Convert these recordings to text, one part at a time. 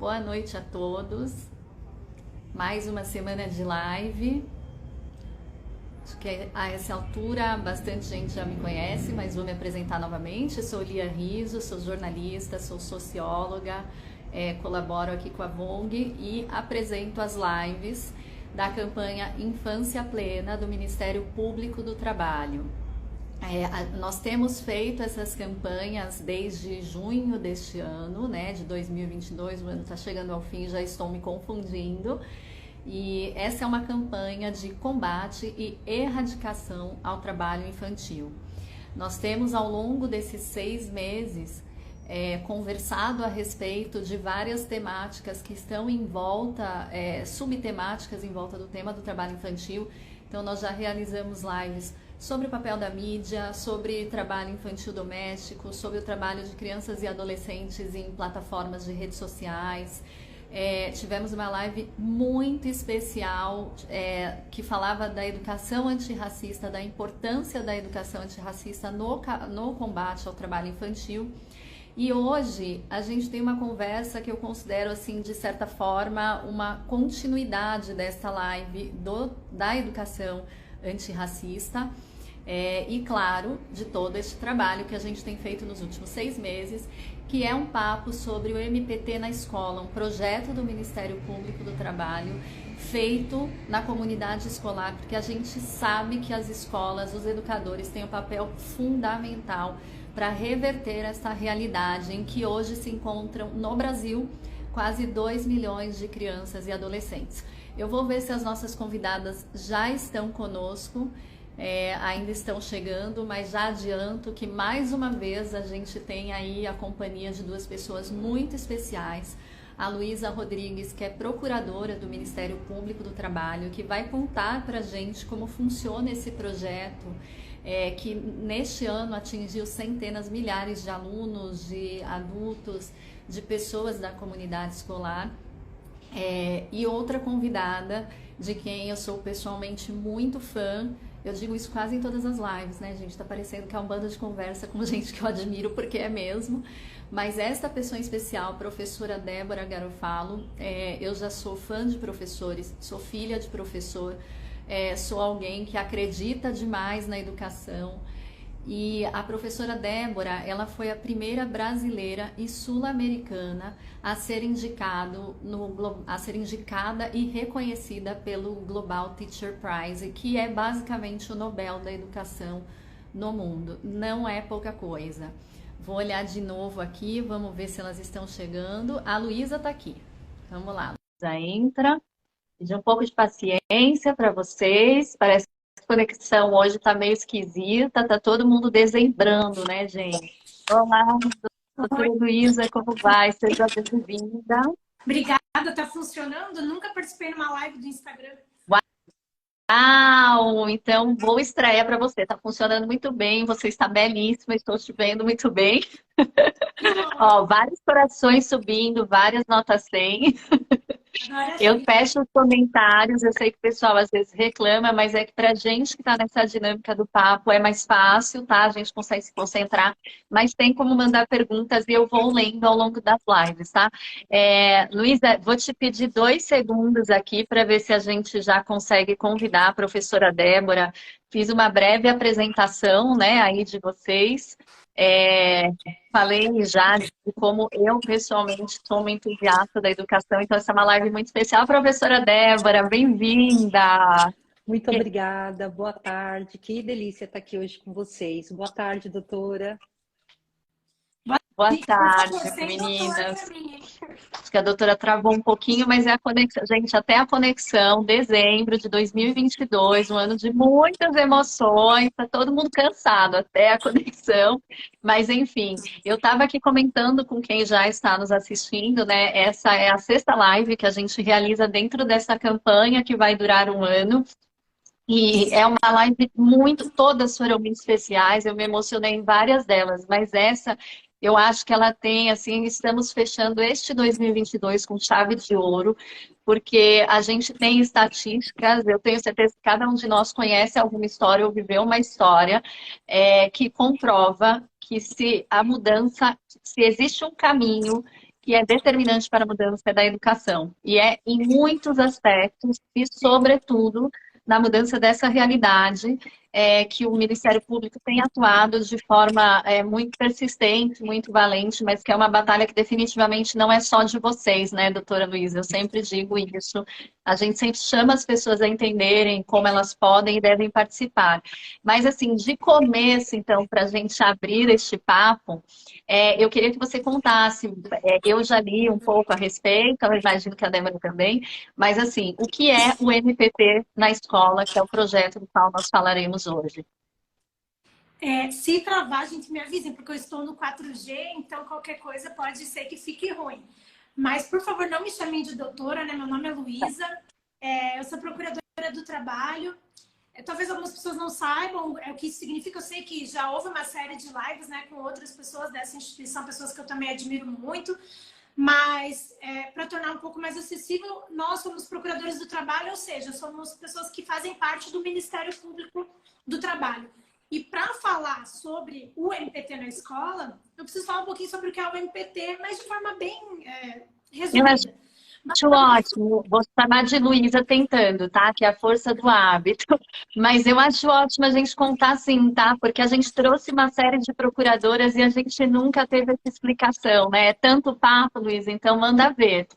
Boa noite a todos. Mais uma semana de live. Acho que a essa altura bastante gente já me conhece, mas vou me apresentar novamente. Sou Lia Riso, sou jornalista, sou socióloga, colaboro aqui com a Vogue e apresento as lives da campanha Infância Plena do Ministério Público do Trabalho. Nós temos feito essas campanhas desde junho deste ano, né, de 2022, o ano está chegando ao fim, já estou me confundindo. E essa é uma campanha de combate e erradicação ao trabalho infantil. Nós temos ao longo desses 6 meses conversado a respeito de várias temáticas que estão em volta, subtemáticas em volta do tema do trabalho infantil. Então nós já realizamos lives sobre o papel da mídia, sobre trabalho infantil doméstico, sobre o trabalho de crianças e adolescentes em plataformas de redes sociais. Tivemos uma live muito especial que falava da educação antirracista, da importância da educação antirracista no combate ao trabalho infantil. E hoje a gente tem uma conversa que eu considero, assim, de certa forma, uma continuidade dessa live da educação antirracista. E claro, de todo esse trabalho que a gente tem feito nos últimos 6 meses, que é um papo sobre o MPT na escola, um projeto do Ministério Público do Trabalho feito na comunidade escolar, porque a gente sabe que as escolas, os educadores têm um papel fundamental para reverter essa realidade em que hoje se encontram no Brasil quase 2 milhões de crianças e adolescentes. Eu vou ver se as nossas convidadas já estão conosco. Ainda estão chegando, mas já adianto que mais uma vez a gente tem aí a companhia de 2 pessoas muito especiais. A Luísa Rodrigues, que é procuradora do Ministério Público do Trabalho, que vai contar pra gente como funciona esse projeto, que neste ano atingiu centenas, milhares de alunos, de adultos, de pessoas da comunidade escolar. E outra convidada, de quem eu sou pessoalmente muito fã. Eu digo isso quase em todas as lives, né, gente? Tá parecendo que é um bando de conversa com gente que eu admiro, porque é mesmo. Mas esta pessoa em especial, professora Débora Garofalo, eu já sou fã de professores, sou filha de professor, sou alguém que acredita demais na educação. E a professora Débora, ela foi a primeira brasileira e sul-americana a ser a ser indicada e reconhecida pelo Global Teacher Prize, que é basicamente o Nobel da Educação no mundo. Não é pouca coisa. Vou olhar de novo aqui, vamos ver se elas estão chegando. A Luísa está aqui. Vamos lá, a Luísa entra. Pedir um pouco de paciência para vocês. Parece que a conexão hoje está meio esquisita, tá todo mundo dezembrando, né, gente? Olá, doutora Oi, Luísa, como vai? Seja bem-vinda. obrigada, tá funcionando? Nunca participei numa live do Instagram. Uau! Então, boa estreia para você. Está funcionando muito bem, você está belíssima, estou te vendo muito bem. Que bom, Ó, vários corações subindo, várias notas 100. agora Eu sim. fecho os comentários, eu sei que o pessoal às vezes reclama, mas é que pra gente que tá nessa dinâmica do papo é mais fácil, tá? A gente consegue se concentrar, mas tem como mandar perguntas e eu vou lendo ao longo das lives, tá? Luísa, vou te pedir 2 segundos aqui para ver se a gente já consegue convidar a professora Débora. Fiz uma breve apresentação, né, aí de vocês. É, Falei já de como eu, pessoalmente, sou uma entusiasta da educação, então essa é uma live muito especial. Professora Débora, bem-vinda! Muito obrigada, boa tarde. Que delícia estar aqui hoje com vocês. Boa tarde, doutora. Boa Por favor, tarde, sem doutora meninas. pra mim, hein? Acho que a doutora travou um pouquinho, mas é a conexão. Gente, até a conexão, dezembro de 2022, um ano de muitas emoções, tá todo mundo cansado, até a conexão. Mas, enfim, eu estava aqui comentando com quem já está nos assistindo, né? Essa é a 6ª live que a gente realiza dentro dessa campanha que vai durar um ano. E é uma live todas foram muito especiais, eu me emocionei em várias delas, mas essa eu acho que ela tem, assim, estamos fechando este 2022 com chave de ouro, porque a gente tem estatísticas, eu tenho certeza que cada um de nós conhece alguma história ou viveu uma história que comprova que se a mudança, se existe um caminho que que é determinante para a mudança da educação. E é em muitos aspectos, e sobretudo na mudança dessa realidade, que o Ministério Público tem atuado de forma muito persistente, muito valente, mas que é uma batalha que definitivamente não é só de vocês, né, doutora Luísa? Eu sempre digo isso. A gente sempre chama as pessoas a entenderem como elas podem e devem participar. Mas, assim, de começo, então, para a gente abrir este papo, eu queria que você contasse. Eu já li um pouco a respeito, eu imagino que a Débora também, mas, assim, o que é o MPT na escola, que é o projeto do qual nós falaremos hoje? Se travar, a gente me avisem, porque eu estou no 4G, então qualquer coisa pode ser que fique ruim. Mas, por favor, não me chamem de doutora, né? Meu nome é Luísa, eu sou procuradora do trabalho. Talvez algumas pessoas não saibam o que isso significa. Eu sei que já houve uma série de lives, né, com outras pessoas dessa instituição, pessoas que eu também admiro muito. Mas, para tornar um pouco mais acessível, nós somos procuradores do trabalho, ou seja, somos pessoas que fazem parte do Ministério Público do Trabalho. E para falar sobre o MPT na escola, eu preciso falar um pouquinho sobre o que é o MPT, mas de forma bem resumida. Acho ótimo, vou chamar de Luísa tentando, tá? Que é a força do hábito. Mas eu acho ótimo a gente contar assim, tá? Porque a gente trouxe uma série de procuradoras e a gente nunca teve essa explicação, né? É tanto papo, Luísa, então manda ver.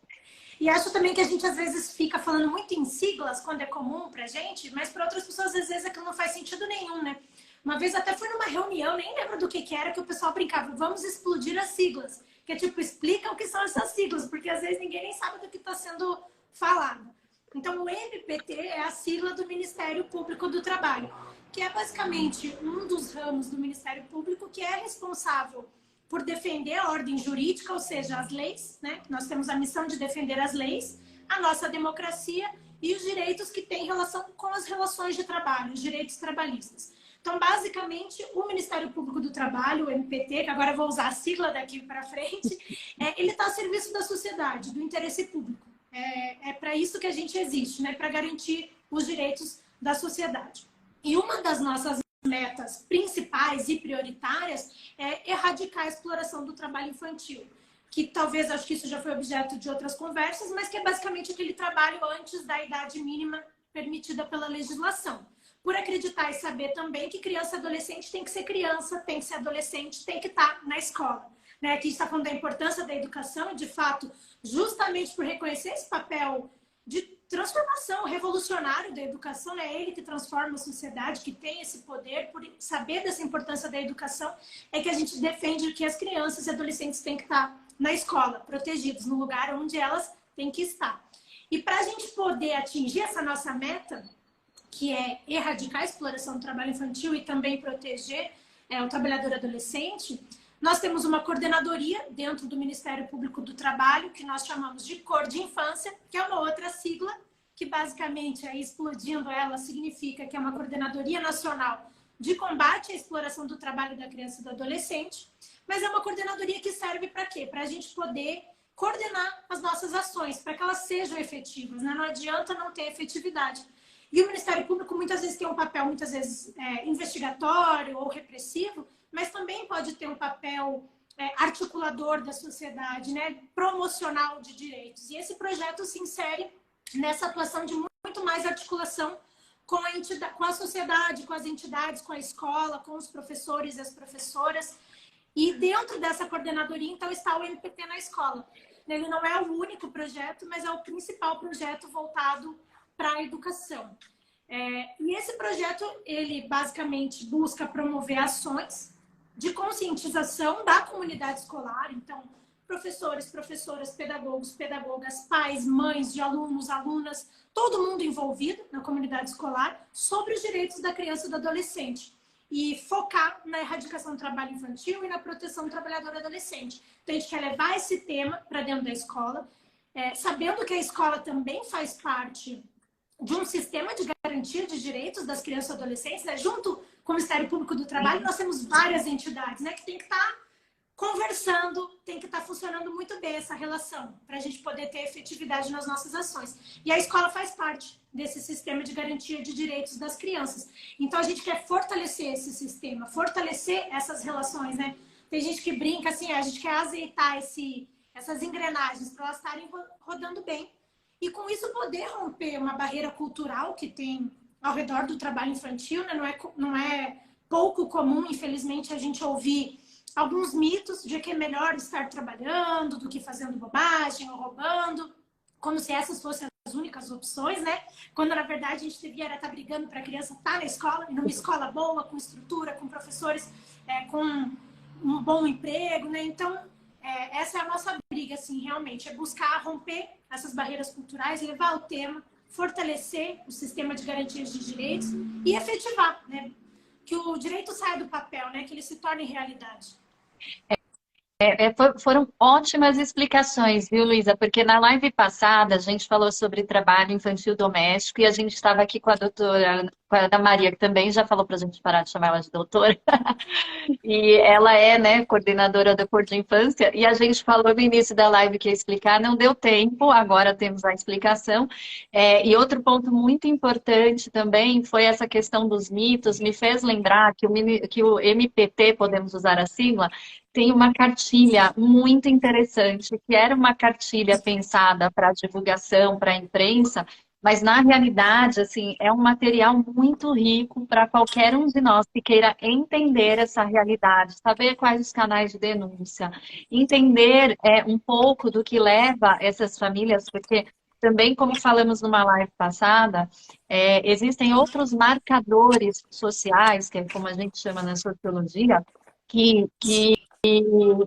E acho também que a gente às vezes fica falando muito em siglas quando é comum pra gente, mas para outras pessoas às vezes aquilo não faz sentido nenhum, né? Uma vez até fui numa reunião, nem lembro do que era, que o pessoal brincava, vamos explodir as siglas. Que é tipo, explica o que são essas siglas, porque às vezes ninguém nem sabe do que está sendo falado. Então, o MPT é a sigla do Ministério Público do Trabalho, que é basicamente um dos ramos do Ministério Público que é responsável por defender a ordem jurídica, ou seja, as leis, né? Nós temos a missão de defender as leis, a nossa democracia e os direitos que têm relação com as relações de trabalho, os direitos trabalhistas. Então, basicamente, o Ministério Público do Trabalho, o MPT, que agora eu vou usar a sigla daqui para frente, ele está a serviço da sociedade, do interesse público. É para isso que a gente existe, né? Para garantir os direitos da sociedade. E uma das nossas metas principais e prioritárias é erradicar a exploração do trabalho infantil, que talvez, acho que isso já foi objeto de outras conversas, mas que é basicamente aquele trabalho antes da idade mínima permitida pela legislação. Por acreditar e saber também que criança e adolescente tem que ser criança, tem que ser adolescente, tem que estar na escola. Né? Aqui está falando da importância da educação e, de fato, justamente por reconhecer esse papel de transformação revolucionário da educação, é ele que transforma a sociedade, que tem esse poder, por saber dessa importância da educação, é que a gente defende que as crianças e adolescentes têm que estar na escola, protegidos, no lugar onde elas têm que estar. E para a gente poder atingir essa nossa meta, que é erradicar a exploração do trabalho infantil e também proteger o trabalhador adolescente, nós temos uma coordenadoria dentro do Ministério Público do Trabalho, que nós chamamos de Cor de Infância, que é uma outra sigla, que basicamente, aí explodindo ela, significa que é uma coordenadoria nacional de combate à exploração do trabalho da criança e do adolescente, mas é uma coordenadoria que serve para quê? Para a gente poder coordenar as nossas ações, para que elas sejam efetivas, né? Não adianta não ter efetividade. E o Ministério Público muitas vezes tem um papel, muitas vezes investigatório ou repressivo, mas também pode ter um papel articulador da sociedade, né? Promocional de direitos. E esse projeto se insere nessa atuação de muito mais articulação com a sociedade, com as entidades, com a escola, com os professores e as professoras. E dentro dessa coordenadoria, então, está o MPT na escola. Ele não é o único projeto, mas é o principal projeto voltado para a educação. E esse projeto, ele basicamente busca promover ações de conscientização da comunidade escolar, então, professores, professoras, pedagogos, pedagogas, pais, mães de alunos, alunas, todo mundo envolvido na comunidade escolar sobre os direitos da criança e do adolescente. E focar na erradicação do trabalho infantil e na proteção do trabalhador adolescente. Então, a gente quer levar esse tema para dentro da escola, sabendo que a escola também faz parte de um sistema de garantia de direitos das crianças e adolescentes, né? Junto com o Ministério Público do Trabalho, nós temos várias entidades, né, que tem que estar conversando, tem que estar funcionando muito bem essa relação, para a gente poder ter efetividade nas nossas ações. E a escola faz parte desse sistema de garantia de direitos das crianças. Então, a gente quer fortalecer esse sistema, fortalecer essas relações, né? Tem gente que brinca assim, a gente quer azeitar essas engrenagens para elas estarem rodando bem. E com isso poder romper uma barreira cultural que tem ao redor do trabalho infantil, né? Não é pouco comum, infelizmente, a gente ouvir alguns mitos de que é melhor estar trabalhando do que fazendo bobagem ou roubando, como se essas fossem as únicas opções, né? Quando, na verdade, a gente devia estar brigando para a criança estar na escola, e numa escola boa, com estrutura, com professores, com um bom emprego, né? Então, essa é a nossa briga, assim, realmente, é buscar romper essas barreiras culturais, levar o tema, fortalecer o sistema de garantias de direitos e efetivar, né? Que o direito saia do papel, né? Que ele se torne realidade. Foram ótimas explicações, viu, Luísa? Porque na live passada a gente falou sobre trabalho infantil doméstico e a gente estava aqui com a doutora, com a Ana Maria, que também já falou para a gente parar de chamar ela de doutora. E ela é, né, coordenadora da Cor de Infância. E a gente falou no início da live que ia explicar, não deu tempo, agora temos a explicação. E outro ponto muito importante também foi essa questão dos mitos. Me fez lembrar que o MPT, podemos usar a sigla, tem uma cartilha muito interessante, que era uma cartilha pensada para divulgação, para a imprensa, mas na realidade, assim, é um material muito rico para qualquer um de nós que queira entender essa realidade, saber quais os canais de denúncia, entender um pouco do que leva essas famílias, porque também, como falamos numa live passada, existem outros marcadores sociais, que é como a gente chama na sociologia, que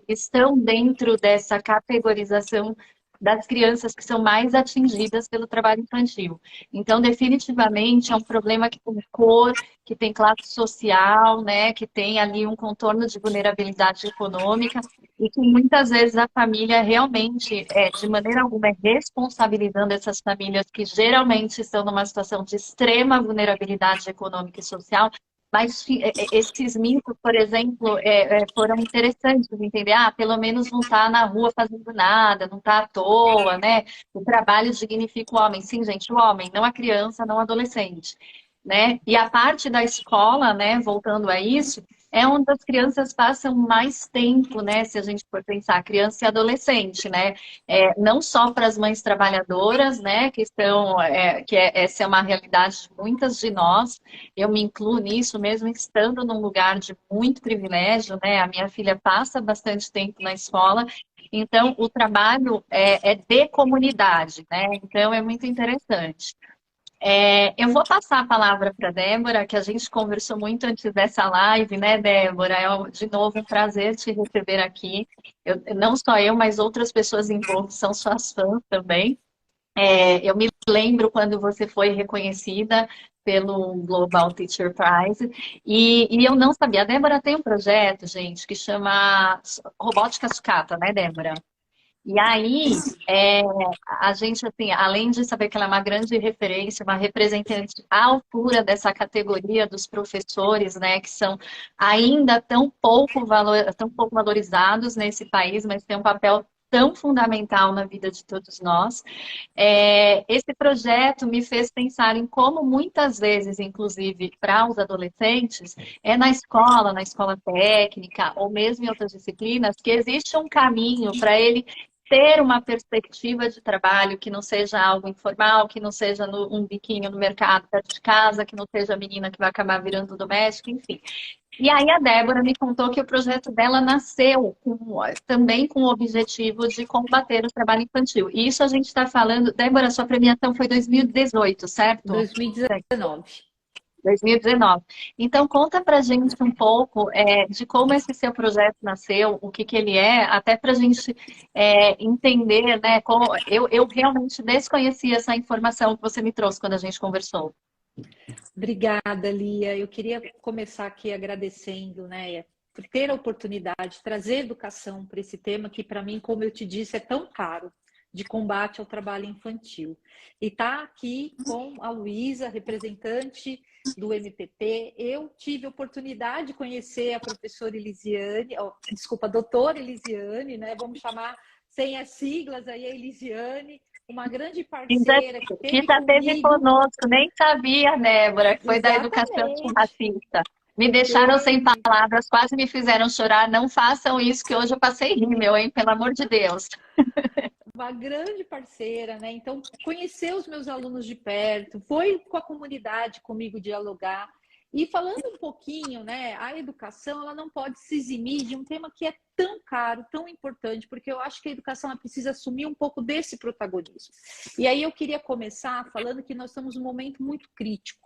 estão dentro dessa categorização das crianças que são mais atingidas pelo trabalho infantil. Então, definitivamente, é um problema que tem cor, que tem classe social, né, que tem ali um contorno de vulnerabilidade econômica e que muitas vezes a família realmente, de maneira alguma, é responsabilizando essas famílias que geralmente estão numa situação de extrema vulnerabilidade econômica e social. Mas esses mitos, por exemplo, foram interessantes de entender. Ah, pelo menos não está na rua fazendo nada, não está à toa, né? O trabalho dignifica o homem. Sim, gente, o homem, não a criança, não o adolescente, né? E a parte da escola, né, voltando a isso, é onde as crianças passam mais tempo, né? Se a gente for pensar, criança e adolescente, né? Não só para as mães trabalhadoras, né? Essa é uma realidade de muitas de nós. Eu me incluo nisso, mesmo estando num lugar de muito privilégio, né? A minha filha passa bastante tempo na escola, então o trabalho é de comunidade, né? Então é muito interessante. Eu vou passar a palavra para a Débora, que a gente conversou muito antes dessa live, né, Débora? De novo um prazer te receber aqui. Não só eu, mas outras pessoas envolvidas são suas fãs também. Eu me lembro quando você foi reconhecida pelo Global Teacher Prize e eu não sabia. A Débora tem um projeto, gente, que chama Robótica Sucata, né, Débora? E aí, a gente, assim, além de saber que ela é uma grande referência, uma representante à altura dessa categoria dos professores, né, que são ainda tão pouco valorizados nesse país, mas têm um papel tão fundamental na vida de todos nós. Esse projeto me fez pensar em como muitas vezes, inclusive para os adolescentes, na escola técnica ou mesmo em outras disciplinas, que existe um caminho para ele ter uma perspectiva de trabalho que não seja algo informal, que não seja um biquinho no mercado perto de casa, que não seja a menina que vai acabar virando doméstica, enfim. E aí a Débora me contou que o projeto dela nasceu também com o objetivo de combater o trabalho infantil. E isso a gente está falando... Débora, sua premiação foi 2018, certo? 2019. 2019. Então, conta pra gente um pouco de como esse seu projeto nasceu, o que ele é, até pra gente entender, né? Eu realmente desconhecia essa informação que você me trouxe quando a gente conversou. Obrigada, Lia. Eu queria começar aqui agradecendo, né, por ter a oportunidade de trazer educação para esse tema que, para mim, como eu te disse, é tão caro, de combate ao trabalho infantil. E tá aqui com a Luísa, representante do MPT. Eu tive a oportunidade de conhecer a professora Elisiane, a doutora Elisiane, né? Vamos chamar sem as siglas aí, a Elisiane, uma grande parceira que já esteve conosco, nem sabia, Débora, que foi da educação racista. Me deixaram sem palavras, quase me fizeram chorar. Não façam isso, que hoje eu passei rímel, hein? Pelo amor de Deus. Uma grande parceira, né? Então, conhecer os meus alunos de perto, foi com a comunidade comigo dialogar. E falando um pouquinho, né, a educação, ela não pode se eximir de um tema que é tão caro, tão importante, porque eu acho que a educação ela precisa assumir um pouco desse protagonismo. E aí eu queria começar falando que nós estamos num momento muito crítico.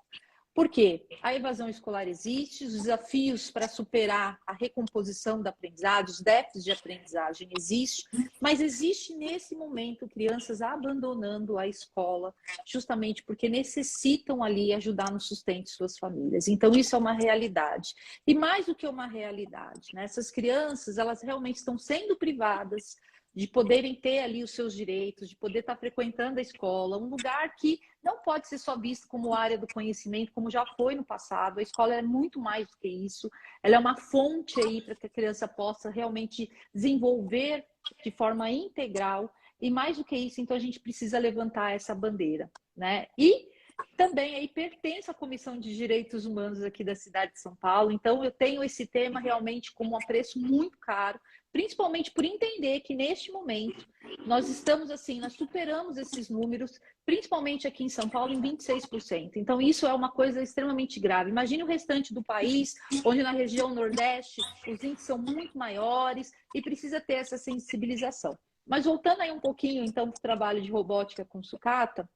Por quê? A evasão escolar existe, os desafios para superar a recomposição da aprendizagem, os déficits de aprendizagem existem, mas existe nesse momento crianças abandonando a escola justamente porque necessitam ali ajudar no sustento de suas famílias. Então isso é uma realidade. E mais do que uma realidade, né? Essas crianças, elas realmente estão sendo privadas de poderem ter ali os seus direitos, de poder estar frequentando a escola, um lugar que não pode ser só visto como área do conhecimento, como já foi no passado. A escola é muito mais do que isso. Ela é uma fonte aí para que a criança possa realmente desenvolver de forma integral. E mais do que isso, então a gente precisa levantar essa bandeira, né? E também aí pertence à Comissão de Direitos Humanos aqui da cidade de São Paulo. Então eu tenho esse tema realmente como um apreço muito caro, principalmente por entender que neste momento nós estamos assim, nós superamos esses números, principalmente aqui em São Paulo, em 26%. Então isso é uma coisa extremamente grave. Imagine o restante do país, onde na região Nordeste os índices são muito maiores e precisa ter essa sensibilização. Mas voltando aí um pouquinho então para o trabalho de robótica com sucata,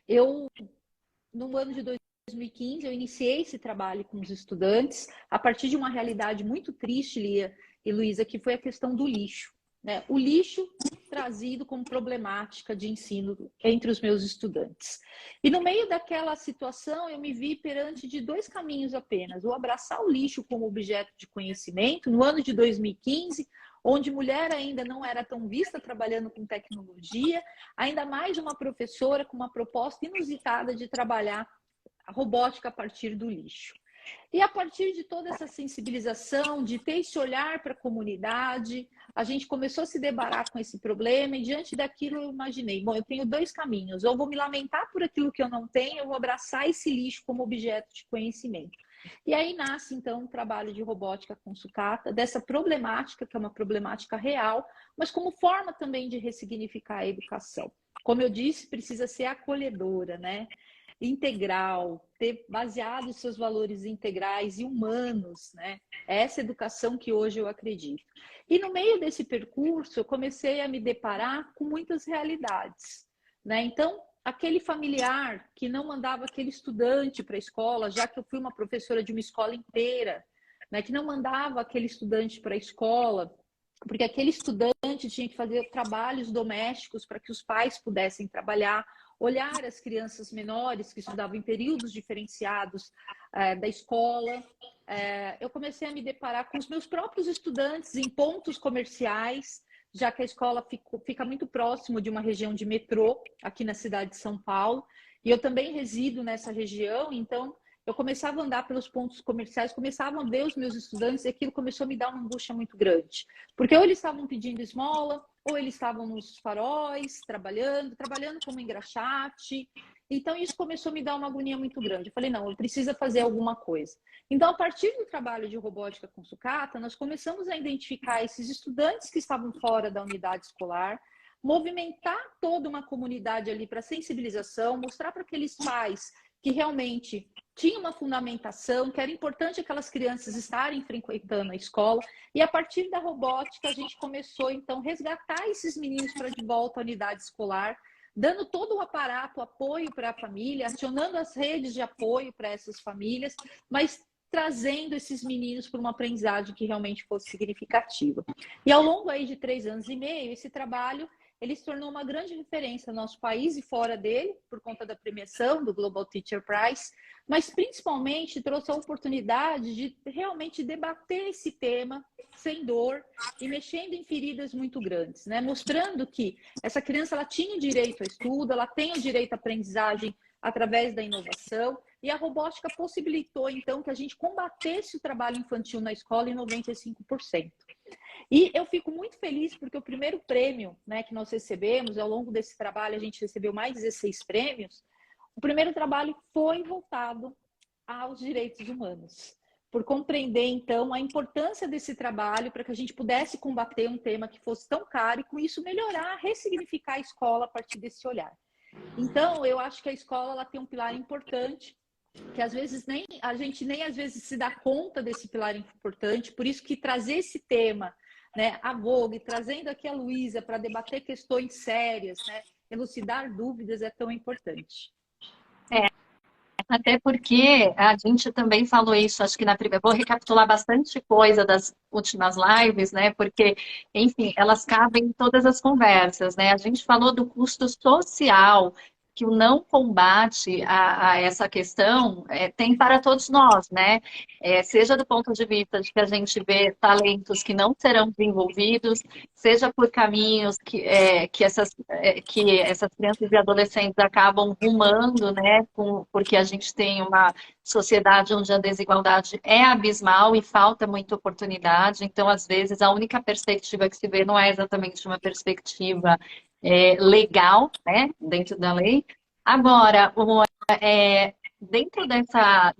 eu no ano de 2015 eu iniciei esse trabalho com os estudantes a partir de uma realidade muito triste, Lia e Luísa, que foi a questão do lixo, né? O lixo trazido como problemática de ensino entre os meus estudantes. E no meio daquela situação, eu me vi perante de dois caminhos apenas: ou abraçar o lixo como objeto de conhecimento, no ano de 2015, onde mulher ainda não era tão vista trabalhando com tecnologia, ainda mais uma professora com uma proposta inusitada de trabalhar a robótica a partir do lixo. E a partir de toda essa sensibilização, de ter esse olhar para a comunidade, a gente começou a se deparar com esse problema e diante daquilo eu imaginei, bom, eu tenho dois caminhos: ou eu vou me lamentar por aquilo que eu não tenho, eu vou abraçar esse lixo como objeto de conhecimento. E aí nasce então o trabalho de robótica com sucata, dessa problemática, que é uma problemática real, mas como forma também de ressignificar a educação. Como eu disse, precisa ser acolhedora, né? Integral, ter baseado os seus valores integrais e humanos, né? Essa educação que hoje eu acredito. E no meio desse percurso, eu comecei a me deparar com muitas realidades, né? Então, aquele familiar que não mandava aquele estudante para a escola, já que eu fui uma professora de uma escola inteira, né? Que não mandava aquele estudante para a escola, porque aquele estudante tinha que fazer trabalhos domésticos para que os pais pudessem trabalhar, olhar as crianças menores que estudavam em períodos diferenciados da escola. Eu comecei a me deparar com os meus próprios estudantes em pontos comerciais, já que a escola fica muito próximo de uma região de metrô, aqui na cidade de São Paulo, e eu também resido nessa região, então eu começava a andar pelos pontos comerciais, começava a ver os meus estudantes e aquilo começou a me dar uma angústia muito grande. Porque ou eles estavam pedindo esmola, ou eles estavam nos faróis, trabalhando como engraxate. Então isso começou a me dar uma agonia muito grande. Eu falei, não, eu preciso fazer alguma coisa. Então, a partir do trabalho de robótica com sucata, nós começamos a identificar esses estudantes que estavam fora da unidade escolar, movimentar toda uma comunidade ali para sensibilização, mostrar para aqueles pais que realmente tinha uma fundamentação, que era importante aquelas crianças estarem frequentando a escola, e a partir da robótica a gente começou então a resgatar esses meninos para de volta à unidade escolar, dando todo o aparato, apoio para a família, acionando as redes de apoio para essas famílias, mas trazendo esses meninos para uma aprendizagem que realmente fosse significativa. E ao longo aí de 3 anos e meio, esse trabalho ele se tornou uma grande referência no nosso país e fora dele, por conta da premiação do Global Teacher Prize, mas principalmente trouxe a oportunidade de realmente debater esse tema sem dor e mexendo em feridas muito grandes, né? Mostrando que essa criança ela tinha direito ao estudo, ela tem o direito à aprendizagem através da inovação, e a robótica possibilitou, então, que a gente combatesse o trabalho infantil na escola em 95%. E eu fico muito feliz porque o primeiro prêmio, né, que nós recebemos, ao longo desse trabalho a gente recebeu mais 16 prêmios, o primeiro trabalho foi voltado aos direitos humanos. por compreender, então, a importância desse trabalho para que a gente pudesse combater um tema que fosse tão caro e, com isso, melhorar, ressignificar a escola a partir desse olhar. Então, eu acho que a escola ela tem um pilar importante, que às vezes a gente nem às vezes se dá conta desse pilar importante, por isso que trazer esse tema, né, a Vogue, trazendo aqui a Luísa para debater questões sérias, né, elucidar dúvidas é tão importante. Até porque a gente também falou isso, acho que na primeira. Vou recapitular bastante coisa das últimas lives, né? Porque, enfim, elas cabem em todas as conversas, né? A gente falou do custo social que o não combate a essa questão tem para todos nós, né? Seja do ponto de vista de que a gente vê talentos que não serão desenvolvidos, seja por caminhos que essas crianças e adolescentes acabam rumando, né? Porque a gente tem uma sociedade onde a desigualdade é abismal e falta muita oportunidade. Então, às vezes, a única perspectiva que se vê não é exatamente uma perspectiva legal, né? Dentro da lei. Agora, dentro dessa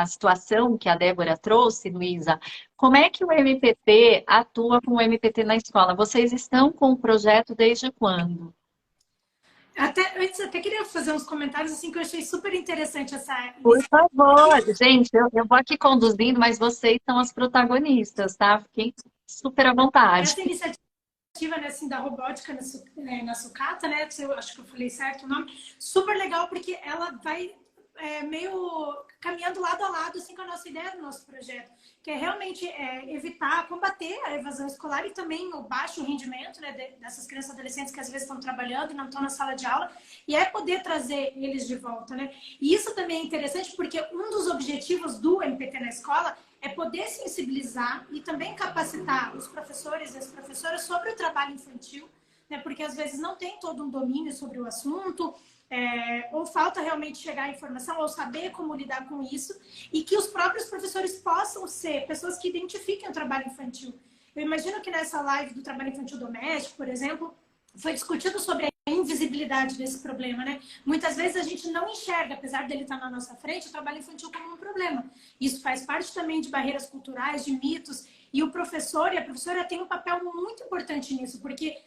situação que a Débora trouxe, Luísa, como é que o MPT atua com o MPT na escola? Vocês estão com o projeto desde quando? Antes, até queria fazer uns comentários assim que eu achei super interessante essa. Por favor, gente, eu vou aqui conduzindo, mas vocês são as protagonistas, tá? Fiquem super à vontade. Essa iniciativa, né, assim, da robótica na sucata, né? Eu acho que eu falei certo o nome. Super legal, porque ela vai meio caminhando lado a lado assim, com a nossa ideia do nosso projeto, que é realmente evitar, combater a evasão escolar e também o baixo rendimento, né, dessas crianças e adolescentes que às vezes estão trabalhando e não estão na sala de aula, e poder trazer eles de volta, né? E isso também é interessante porque um dos objetivos do MPT na escola é poder sensibilizar e também capacitar os professores e as professoras sobre o trabalho infantil, né? Porque às vezes não tem todo um domínio sobre o assunto, ou falta realmente chegar a informação, ou saber como lidar com isso, e que os próprios professores possam ser pessoas que identifiquem o trabalho infantil. Eu imagino que nessa live do trabalho infantil doméstico, por exemplo, foi discutido sobre a invisibilidade desse problema, né? Muitas vezes a gente não enxerga, apesar dele estar na nossa frente, o trabalho infantil como um problema. Isso faz parte também de barreiras culturais, de mitos, e o professor e a professora têm um papel muito importante nisso, porque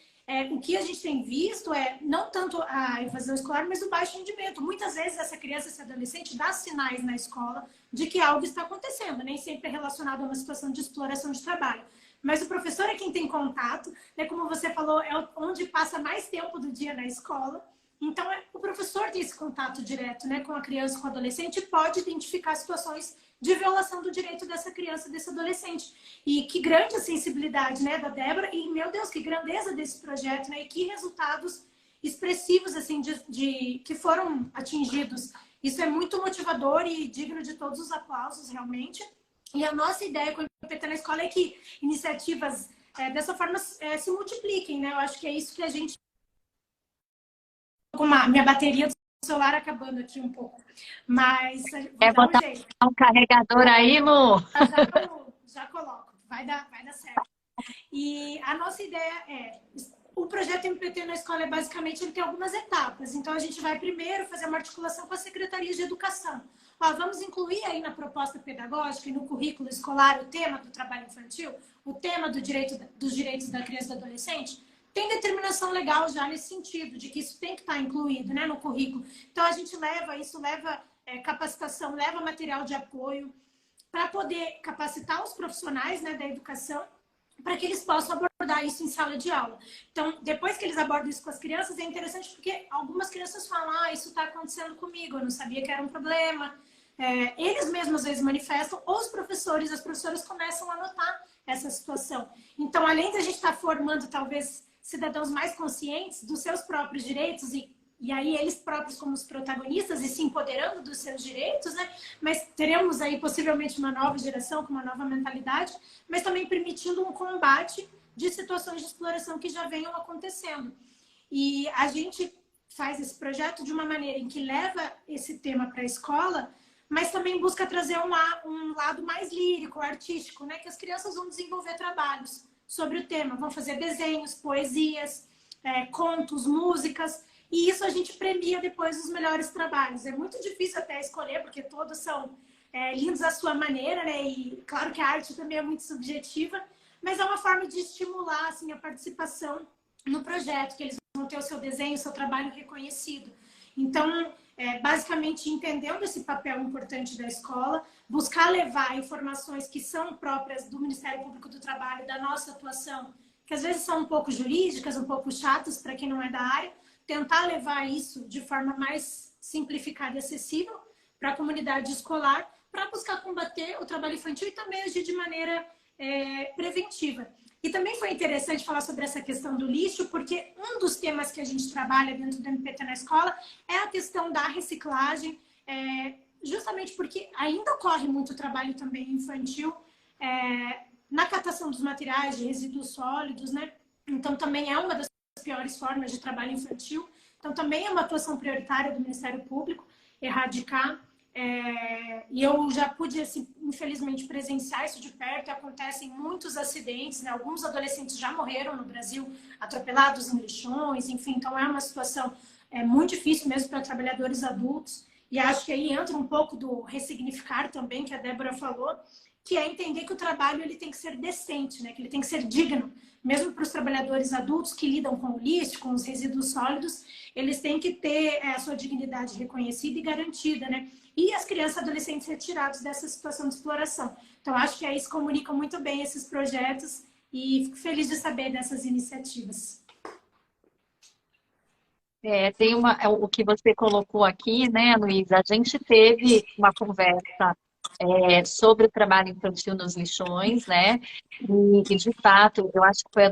o que a gente tem visto não tanto a evasão escolar, mas o baixo rendimento. Muitas vezes essa criança, esse adolescente dá sinais na escola de que algo está acontecendo, nem sempre é relacionado a uma situação de exploração de trabalho. Mas o professor é quem tem contato, né? Como você falou, é onde passa mais tempo do dia na escola. Então, o professor tem esse contato direto, né, com a criança, com o adolescente, e pode identificar situações de violação do direito dessa criança, desse adolescente. E que grande a sensibilidade, né, da Débora, e, meu Deus, que grandeza desse projeto, né, e que resultados expressivos, assim, que foram atingidos. Isso é muito motivador e digno de todos os aplausos, realmente. E a nossa ideia com o MPT na escola é que iniciativas dessa forma se multipliquem, né? Eu acho que é isso que a gente... Com a minha bateria do celular acabando aqui um pouco. Mas vou dar um jeito. Um carregador aí, Lu? Já coloco. Vai dar certo. E a nossa ideia o projeto MPT na escola basicamente, ele tem algumas etapas. Então, a gente vai primeiro fazer uma articulação com a Secretaria de Educação. Vamos incluir aí na proposta pedagógica e no currículo escolar o tema do trabalho infantil, o tema dos direitos da criança e do adolescente. Tem determinação legal já nesse sentido, de que isso tem que estar incluído, né, no currículo. Então, a gente leva capacitação, leva material de apoio para poder capacitar os profissionais, né, da educação, para que eles possam abordar isso em sala de aula. Então, depois que eles abordam isso com as crianças, é interessante porque algumas crianças falam, isso está acontecendo comigo, eu não sabia que era um problema. Eles mesmos às vezes manifestam, ou os professores, as professoras começam a notar essa situação. Então, além de a gente estar formando, talvez, cidadãos mais conscientes dos seus próprios direitos e aí eles próprios como os protagonistas e se empoderando dos seus direitos, né? Mas teremos aí possivelmente uma nova geração com uma nova mentalidade, mas também permitindo um combate de situações de exploração que já venham acontecendo. E a gente faz esse projeto de uma maneira em que leva esse tema para a escola, mas também busca trazer um lado mais lírico, artístico, né? Que as crianças vão desenvolver trabalhos sobre o tema, vão fazer desenhos, poesias, contos, músicas, e isso a gente premia depois os melhores trabalhos. É muito difícil até escolher, porque todos são lindos à sua maneira, né? E claro que a arte também é muito subjetiva, mas é uma forma de estimular assim, a participação no projeto, que eles vão ter o seu desenho, o seu trabalho reconhecido. Então, basicamente, entendendo esse papel importante da escola, buscar levar informações que são próprias do Ministério Público do Trabalho, da nossa atuação, que às vezes são um pouco jurídicas, um pouco chatas para quem não é da área, tentar levar isso de forma mais simplificada e acessível para a comunidade escolar, para buscar combater o trabalho infantil e também agir de maneira preventiva. E também foi interessante falar sobre essa questão do lixo, porque um dos temas que a gente trabalha dentro do MPT na escola é a questão da reciclagem, justamente porque ainda ocorre muito trabalho também infantil na catação dos materiais de resíduos sólidos, né? Então também é uma das piores formas de trabalho infantil. Então também é uma atuação prioritária do Ministério Público erradicar. E eu já pude, assim, infelizmente, presenciar isso de perto. Acontecem muitos acidentes, né? Alguns adolescentes já morreram no Brasil, atropelados em lixões, enfim. Então é uma situação muito difícil mesmo para trabalhadores adultos. E acho que aí entra um pouco do ressignificar também, que a Débora falou, que é entender que o trabalho ele tem que ser decente, né? Que ele tem que ser digno. Mesmo para os trabalhadores adultos que lidam com o lixo, com os resíduos sólidos, eles têm que ter a sua dignidade reconhecida e garantida, né? E as crianças e adolescentes retirados dessa situação de exploração. Então, acho que aí se comunicam muito bem esses projetos e fico feliz de saber dessas iniciativas. Tem o que você colocou aqui, né, Luísa? A gente teve uma conversa sobre o trabalho infantil nos lixões, né? E de fato, eu acho que foi a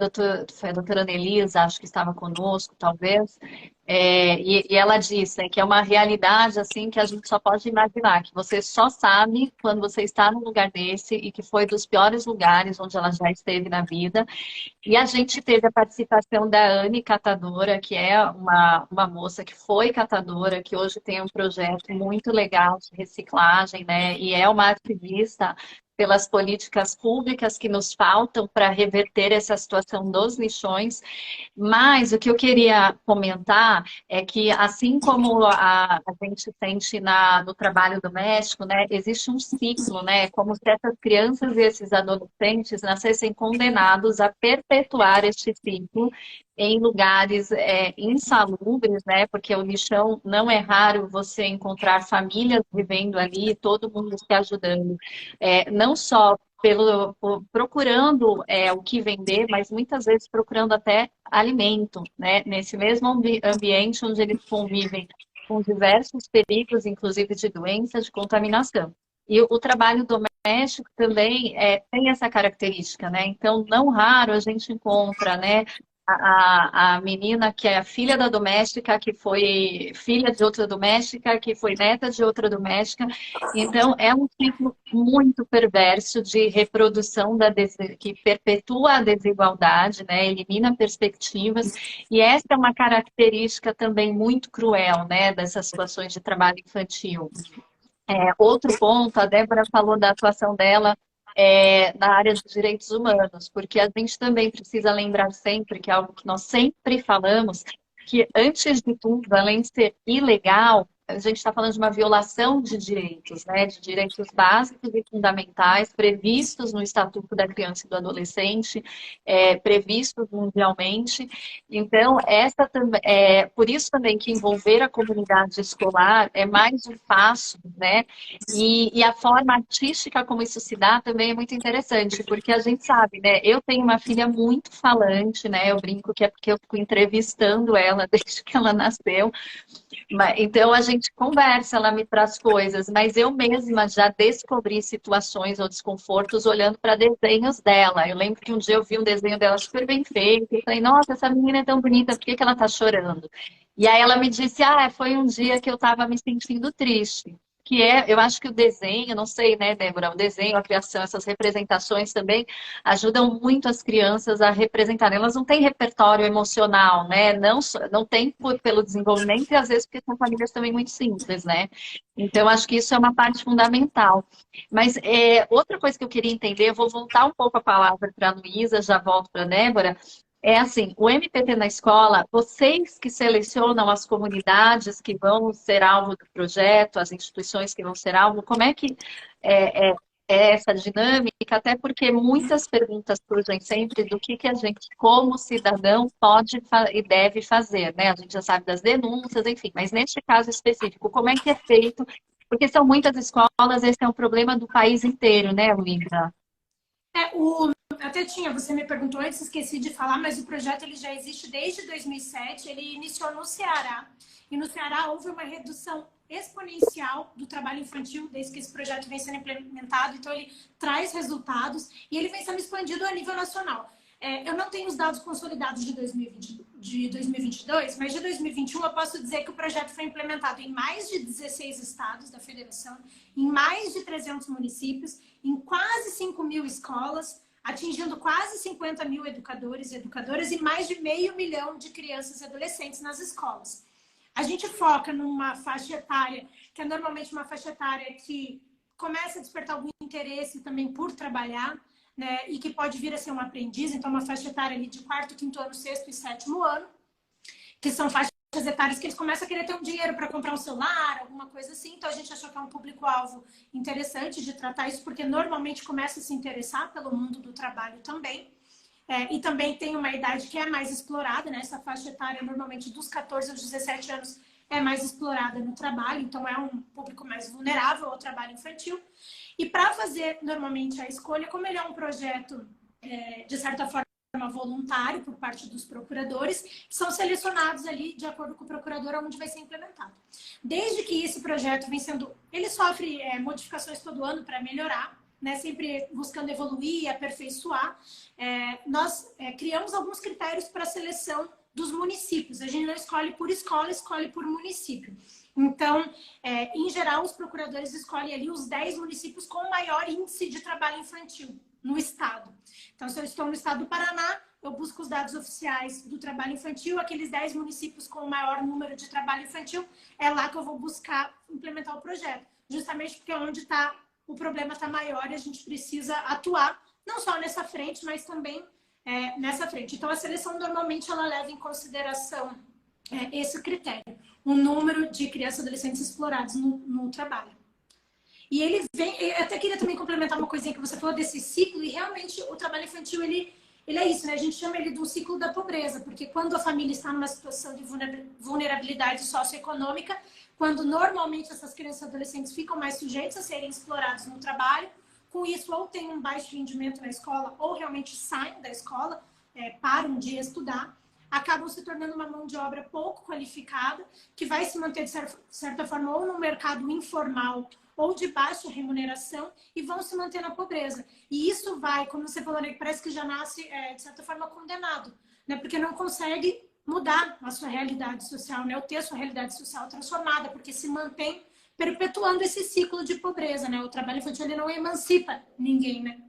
doutora Nelisa, acho que estava conosco, talvez, e ela disse, né, que é uma realidade assim que a gente só pode imaginar, que você só sabe quando você está num lugar desse e que foi dos piores lugares onde ela já esteve na vida. E a gente teve a participação da Anne Catadora, que é uma moça que foi catadora, que hoje tem um projeto muito legal de reciclagem, né? E é uma ativista pelas políticas públicas que nos faltam para reverter essa situação dos lixões. Mas o que eu queria comentar é que, assim como a gente sente no trabalho doméstico, né, existe um ciclo, né, como se essas crianças e esses adolescentes nascessem condenados a perpetuar este ciclo em lugares insalubres, né, porque o lixão não é raro você encontrar famílias vivendo ali, todo mundo se ajudando, não só procurando o que vender, mas muitas vezes procurando até alimento, né? Nesse mesmo ambiente onde eles convivem com diversos perigos, inclusive de doenças, de contaminação. E o trabalho doméstico também tem essa característica, né? Então, não raro a gente encontra, né? A menina que é a filha da doméstica, que foi filha de outra doméstica, que foi neta de outra doméstica. Então, é um ciclo muito perverso de reprodução que perpetua a desigualdade, né? Elimina perspectivas. E essa é uma característica também muito cruel, né? Dessas situações de trabalho infantil. Outro ponto, a Débora falou da atuação dela na área dos direitos humanos, porque a gente também precisa lembrar sempre, que é algo que nós sempre falamos, que antes de tudo, além de ser ilegal, a gente está falando de uma violação de direitos, né? De direitos básicos e fundamentais previstos no Estatuto da Criança e do Adolescente, previstos mundialmente. Então, por isso também que envolver a comunidade escolar é mais um passo, né? E a forma artística como isso se dá também é muito interessante, porque a gente sabe, né? Eu tenho uma filha muito falante, né? Eu brinco que é porque eu fico entrevistando ela desde que ela nasceu. Então a gente conversa, ela me traz coisas, mas eu mesma já descobri situações ou desconfortos olhando para desenhos dela. Eu lembro que um dia eu vi um desenho dela super bem feito e falei, nossa, essa menina é tão bonita, por que ela está chorando? E aí ela me disse, foi um dia que eu estava me sentindo triste. Eu acho que o desenho, não sei, né, Débora, o desenho, a criação, essas representações também ajudam muito as crianças a representarem. Elas não têm repertório emocional, né? Não tem pelo desenvolvimento e às vezes porque são famílias também muito simples, né? Então, acho que isso é uma parte fundamental. Mas outra coisa que eu queria entender, eu vou voltar um pouco a palavra para a Luísa, já volto para a Débora, É assim, o MPT na escola, vocês que selecionam as comunidades que vão ser alvo do projeto, as instituições que vão ser alvo, como é que é, é essa dinâmica? Até porque muitas perguntas surgem sempre do que a gente, como cidadão, pode e deve fazer, né? A gente já sabe das denúncias, enfim, mas neste caso específico, como é que é feito? Porque são muitas escolas, esse é um problema do país inteiro, né, Luísa? Até tinha, você me perguntou antes, esqueci de falar, mas o projeto ele já existe desde 2007, ele iniciou no Ceará. E no Ceará houve uma redução exponencial do trabalho infantil desde que esse projeto vem sendo implementado. Então, ele traz resultados e ele vem sendo expandido a nível nacional. Eu não tenho os dados consolidados de 2022, mas de 2021 eu posso dizer que o projeto foi implementado em mais de 16 estados da federação, em mais de 300 municípios, em quase 5 mil escolas, atingindo quase 50 mil educadores e educadoras e mais de 500 mil de crianças e adolescentes nas escolas. A gente foca numa faixa etária, que é normalmente uma faixa etária que começa a despertar algum interesse também por trabalhar, né, e que pode vir a ser um aprendiz, então uma faixa etária ali de 4º, 5º ano, 6º e 7º ano, que são faixas etárias que eles começam a querer ter um dinheiro para comprar um celular, alguma coisa assim. Então a gente achou que é um público-alvo interessante de tratar isso, porque normalmente começa a se interessar pelo mundo do trabalho também. E também tem uma idade que é mais explorada, né? Essa faixa etária normalmente dos 14 aos 17 anos é mais explorada no trabalho, então é um público mais vulnerável ao trabalho infantil. E para fazer normalmente a escolha, como ele é um projeto, de certa forma, voluntário por parte dos procuradores, são selecionados ali de acordo com o procurador onde vai ser implementado. Desde que esse projeto vem sendo... Ele sofre modificações todo ano para melhorar, né? Sempre buscando evoluir e aperfeiçoar. Nós criamos alguns critérios para a seleção dos municípios. A gente não escolhe por escola, escolhe por município. Então, em geral, os procuradores escolhem ali os 10 municípios com maior índice de trabalho infantil no estado. Então, se eu estou no estado do Paraná, eu busco os dados oficiais do trabalho infantil, aqueles 10 municípios com o maior número de trabalho infantil, é lá que eu vou buscar implementar o projeto. Justamente porque é onde o problema está maior e a gente precisa atuar, não só nessa frente, mas também nessa frente. Então, a seleção normalmente ela leva em consideração esse critério, o número de crianças e adolescentes explorados no trabalho. E ele vem, eu até queria também complementar uma coisinha que você falou desse ciclo, e realmente o trabalho infantil, ele é isso, né? A gente chama ele do ciclo da pobreza, porque quando a família está numa situação de vulnerabilidade socioeconômica, quando normalmente essas crianças e adolescentes ficam mais sujeitos a serem explorados no trabalho, com isso ou tem um baixo rendimento na escola, ou realmente saem da escola, param de estudar, acabam se tornando uma mão de obra pouco qualificada, que vai se manter, de certa forma, ou no mercado informal, ou de baixa remuneração, e vão se manter na pobreza. E isso vai, como você falou, né, parece que já nasce, de certa forma, condenado, né, porque não consegue mudar a sua realidade social, né, ou ter a sua realidade social transformada, porque se mantém perpetuando esse ciclo de pobreza, né? O trabalho infantil ele não emancipa ninguém, né?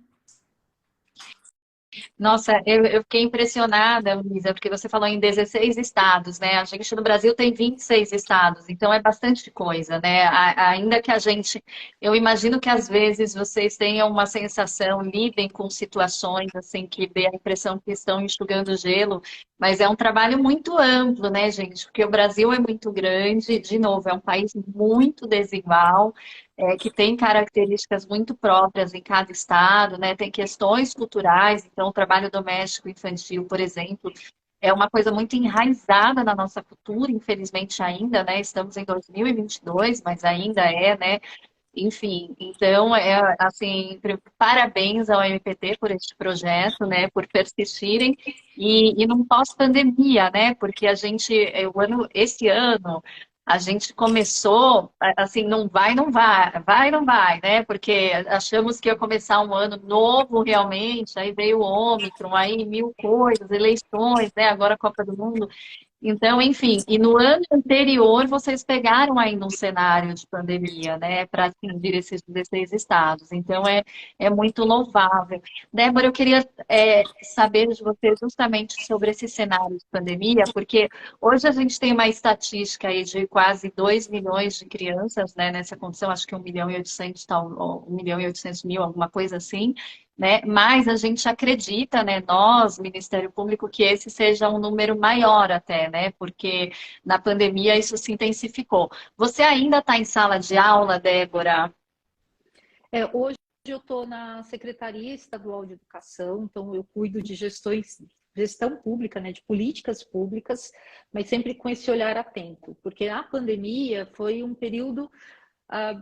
Nossa, eu fiquei impressionada, Luísa, porque você falou em 16 estados, né? A gente no Brasil tem 26 estados, então é bastante coisa, né? Ainda que a gente, eu imagino que às vezes vocês tenham uma sensação, lidem com situações assim que dê a impressão que estão enxugando gelo, mas é um trabalho muito amplo, né, gente? Porque o Brasil é muito grande, de novo, é um país muito desigual. Que tem características muito próprias em cada estado, né? Tem questões culturais, então o trabalho doméstico infantil, por exemplo, é uma coisa muito enraizada na nossa cultura, infelizmente ainda, né? Estamos em 2022, mas ainda né? Enfim, então, assim, parabéns ao MPT por este projeto, né? Por persistirem e num pós-pandemia, né? Porque esse ano a gente começou, assim, não vai, não vai, vai, não vai, né? Porque achamos que ia começar um ano novo realmente, aí veio o Ômicron, aí mil coisas, eleições, né? Agora a Copa do Mundo. Então, enfim, e no ano anterior vocês pegaram ainda um cenário de pandemia, né, para atingir esses 16 estados. Então, é muito louvável. Débora, eu queria saber de você justamente sobre esse cenário de pandemia, porque hoje a gente tem uma estatística aí de quase 2 milhões de crianças, né, nessa condição, acho que 1 milhão e 800, 1 milhão e 800 mil, alguma coisa assim, né? Mas a gente acredita, né, nós, Ministério Público, que esse seja um número maior até, né? Porque na pandemia isso se intensificou. Você ainda está em sala de aula, Débora? Hoje eu estou na Secretaria Estadual de Educação, então eu cuido de gestão pública, né, de políticas públicas, mas sempre com esse olhar atento, porque a pandemia foi um período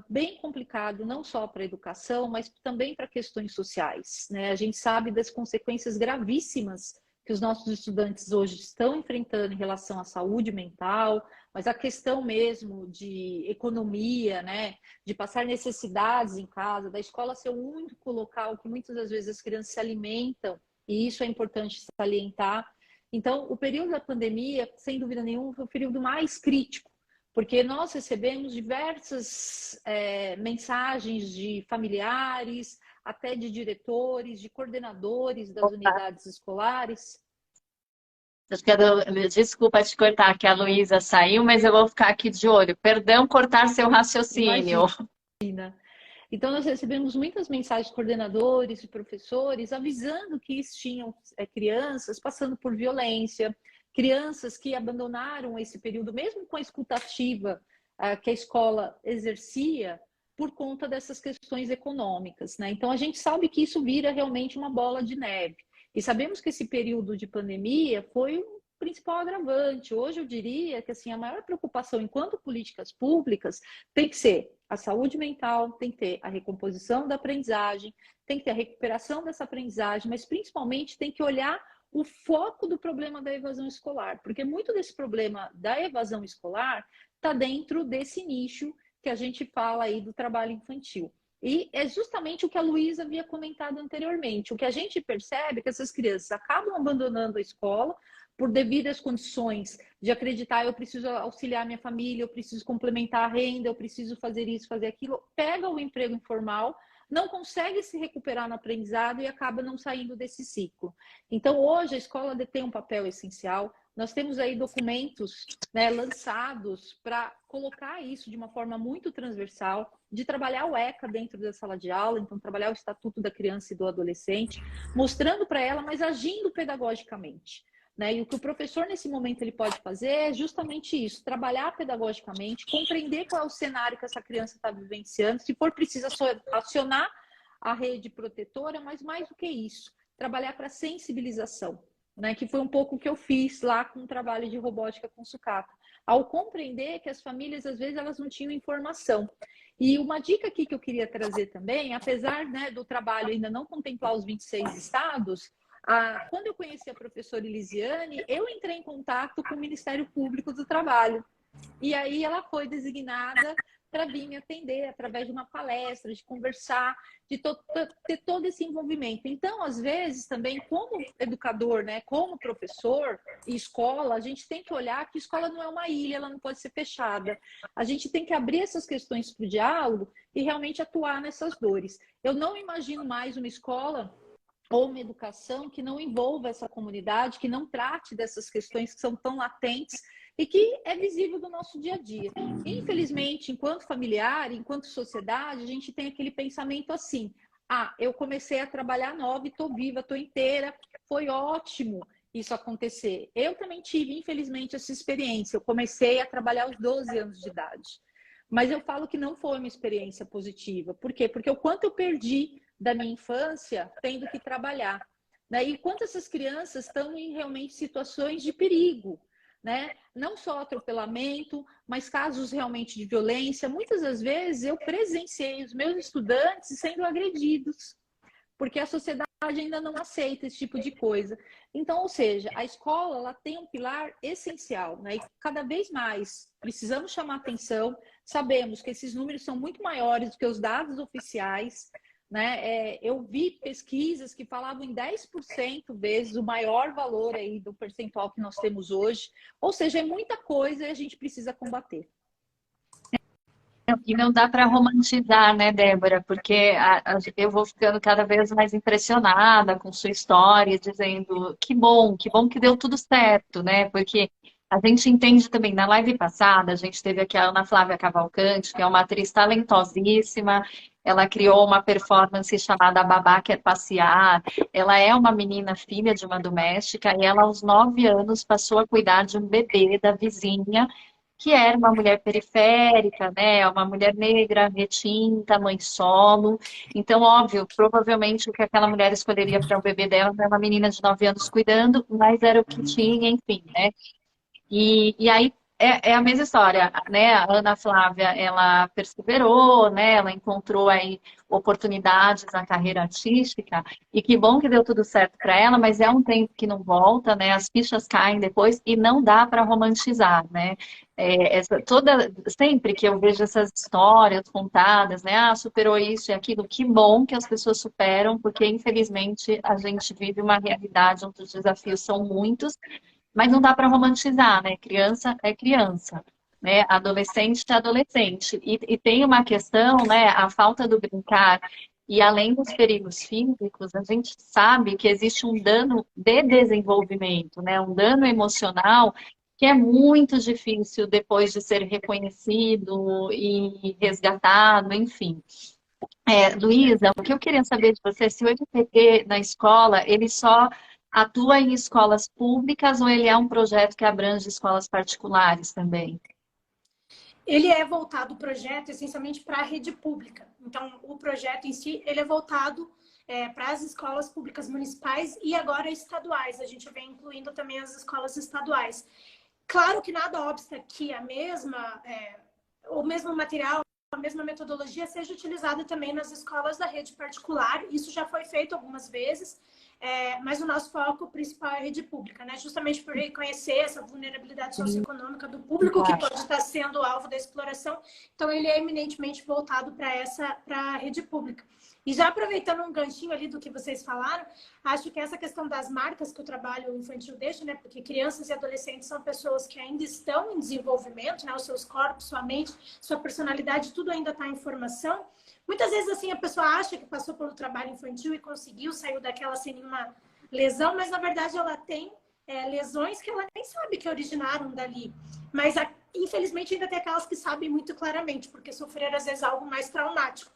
bem complicado, não só para a educação, mas também para questões sociais, né? A gente sabe das consequências gravíssimas que os nossos estudantes hoje estão enfrentando em relação à saúde mental, mas a questão mesmo de economia, né? De passar necessidades em casa, da escola ser o único local que muitas das vezes as crianças se alimentam, e isso é importante salientar. Então, o período da pandemia, sem dúvida nenhuma, foi o período mais crítico, porque nós recebemos diversas mensagens de familiares, até de diretores, de coordenadores das unidades escolares. Desculpa te cortar, que a Luísa saiu, mas eu vou ficar aqui de olho. Perdão cortar seu raciocínio. Imagina. Então, nós recebemos muitas mensagens de coordenadores e professores avisando que tinham crianças passando por violência, crianças que abandonaram esse período, mesmo com a escuta ativa que a escola exercia, por conta dessas questões econômicas, né? Então, a gente sabe que isso vira realmente uma bola de neve. E sabemos que esse período de pandemia foi o principal agravante. Hoje eu diria que assim, a maior preocupação enquanto políticas públicas tem que ser a saúde mental, tem que ter a recomposição da aprendizagem, tem que ter a recuperação dessa aprendizagem, mas principalmente tem que olhar o foco do problema da evasão escolar, porque muito desse problema da evasão escolar está dentro desse nicho que a gente fala aí do trabalho infantil. E é justamente o que a Luísa havia comentado anteriormente. O que a gente percebe é que essas crianças acabam abandonando a escola por devidas condições de acreditar, eu preciso auxiliar minha família, eu preciso complementar a renda, eu preciso fazer isso, fazer aquilo, pega o emprego informal, não consegue se recuperar no aprendizado e acaba não saindo desse ciclo. Então, hoje, a escola detém um papel essencial. Nós temos aí documentos, né, lançados para colocar isso de uma forma muito transversal, de trabalhar o ECA dentro da sala de aula, então trabalhar o Estatuto da Criança e do Adolescente, mostrando para ela, mas agindo pedagogicamente. Né? E o que o professor, nesse momento, ele pode fazer é justamente isso, trabalhar pedagogicamente, compreender qual é o cenário que essa criança está vivenciando, se for preciso acionar a rede protetora, mas mais do que isso, trabalhar para sensibilização, né? Que foi um pouco o que eu fiz lá com o trabalho de robótica com sucata, ao compreender que as famílias, às vezes, elas não tinham informação. E uma dica aqui que eu queria trazer também, apesar, né, do trabalho ainda não contemplar os 26 estados, quando eu conheci a professora Elisiane, eu entrei em contato com o Ministério Público do Trabalho. E aí ela foi designada para vir me atender através de uma palestra, de conversar, de ter todo esse envolvimento. Então, às vezes, também, como educador, né, como professor e escola, a gente tem que olhar que escola não é uma ilha, ela não pode ser fechada. A gente tem que abrir essas questões para o diálogo e realmente atuar nessas dores. Eu não imagino mais uma escola ou uma educação que não envolva essa comunidade, que não trate dessas questões que são tão latentes e que é visível do nosso dia a dia. Infelizmente, enquanto familiar, enquanto sociedade, a gente tem aquele pensamento assim, eu comecei a trabalhar nova e estou viva, estou inteira, foi ótimo isso acontecer. Eu também tive, infelizmente, essa experiência. Eu comecei a trabalhar aos 12 anos de idade. Mas eu falo que não foi uma experiência positiva. Por quê? Porque o quanto eu perdi da minha infância tendo que trabalhar, né? E quanto essas crianças estão em realmente situações de perigo, né? Não só atropelamento, mas casos realmente de violência. Muitas das vezes eu presenciei os meus estudantes sendo agredidos, porque a sociedade ainda não aceita esse tipo de coisa. Então, ou seja, a escola ela tem um pilar essencial, né? E cada vez mais precisamos chamar atenção. Sabemos que esses números são muito maiores do que os dados oficiais, né? Eu vi pesquisas que falavam em 10% vezes o maior valor aí do percentual que nós temos hoje. Ou seja, é muita coisa e a gente precisa combater. E não dá para romantizar, né, Débora? Porque eu vou ficando cada vez mais impressionada com sua história, dizendo que bom que deu tudo certo, né? Porque a gente entende também, na live passada, a gente teve aqui a Ana Flávia Cavalcante, que é uma atriz talentosíssima, ela criou uma performance chamada A Babá Quer Passear. Ela é uma menina filha de uma doméstica e ela, aos 9 anos, passou a cuidar de um bebê da vizinha, que era uma mulher periférica, né? Uma mulher negra, retinta, mãe solo. Então, óbvio, provavelmente o que aquela mulher escolheria para o bebê dela era uma menina de 9 anos cuidando, mas era o que tinha, enfim, né? E aí é a mesma história, né? A Ana Flávia, ela perseverou, né? Ela encontrou aí oportunidades na carreira artística e que bom que deu tudo certo para ela, mas é um tempo que não volta, né? As fichas caem depois e não dá para romantizar, né? Sempre que eu vejo essas histórias contadas, né? Ah, superou isso e aquilo, que bom que as pessoas superam, porque infelizmente a gente vive uma realidade onde os desafios são muitos, mas não dá para romantizar, né? Criança é criança, né? Adolescente é adolescente. E tem uma questão, né? A falta do brincar. E além dos perigos físicos, a gente sabe que existe um dano de desenvolvimento, né? Um dano emocional que é muito difícil depois de ser reconhecido e resgatado, enfim. Luísa, o que eu queria saber de você, se o EduPT na escola, ele só atua em escolas públicas ou ele é um projeto que abrange escolas particulares também? Ele é voltado, o projeto, essencialmente para a rede pública. Então, o projeto em si, ele é voltado para as escolas públicas municipais e agora estaduais. A gente vem incluindo também as escolas estaduais. Claro que nada obsta que o mesmo material, a mesma metodologia seja utilizada também nas escolas da rede particular. Isso já foi feito algumas vezes, mas o nosso foco principal é a rede pública, né? Justamente por reconhecer essa vulnerabilidade socioeconômica do público que pode estar sendo alvo da exploração. Então, ele é eminentemente voltado para a rede pública. E já aproveitando um ganchinho ali do que vocês falaram, acho que essa questão das marcas que o trabalho infantil deixa, né? Porque crianças e adolescentes são pessoas que ainda estão em desenvolvimento, né? Os seus corpos, sua mente, sua personalidade, tudo ainda está em formação. Muitas vezes, assim, a pessoa acha que passou pelo trabalho infantil e conseguiu, saiu daquela sem nenhuma lesão, mas, na verdade, ela tem lesões que ela nem sabe que originaram dali. Mas, infelizmente, ainda tem aquelas que sabem muito claramente, porque sofreram, às vezes, algo mais traumático.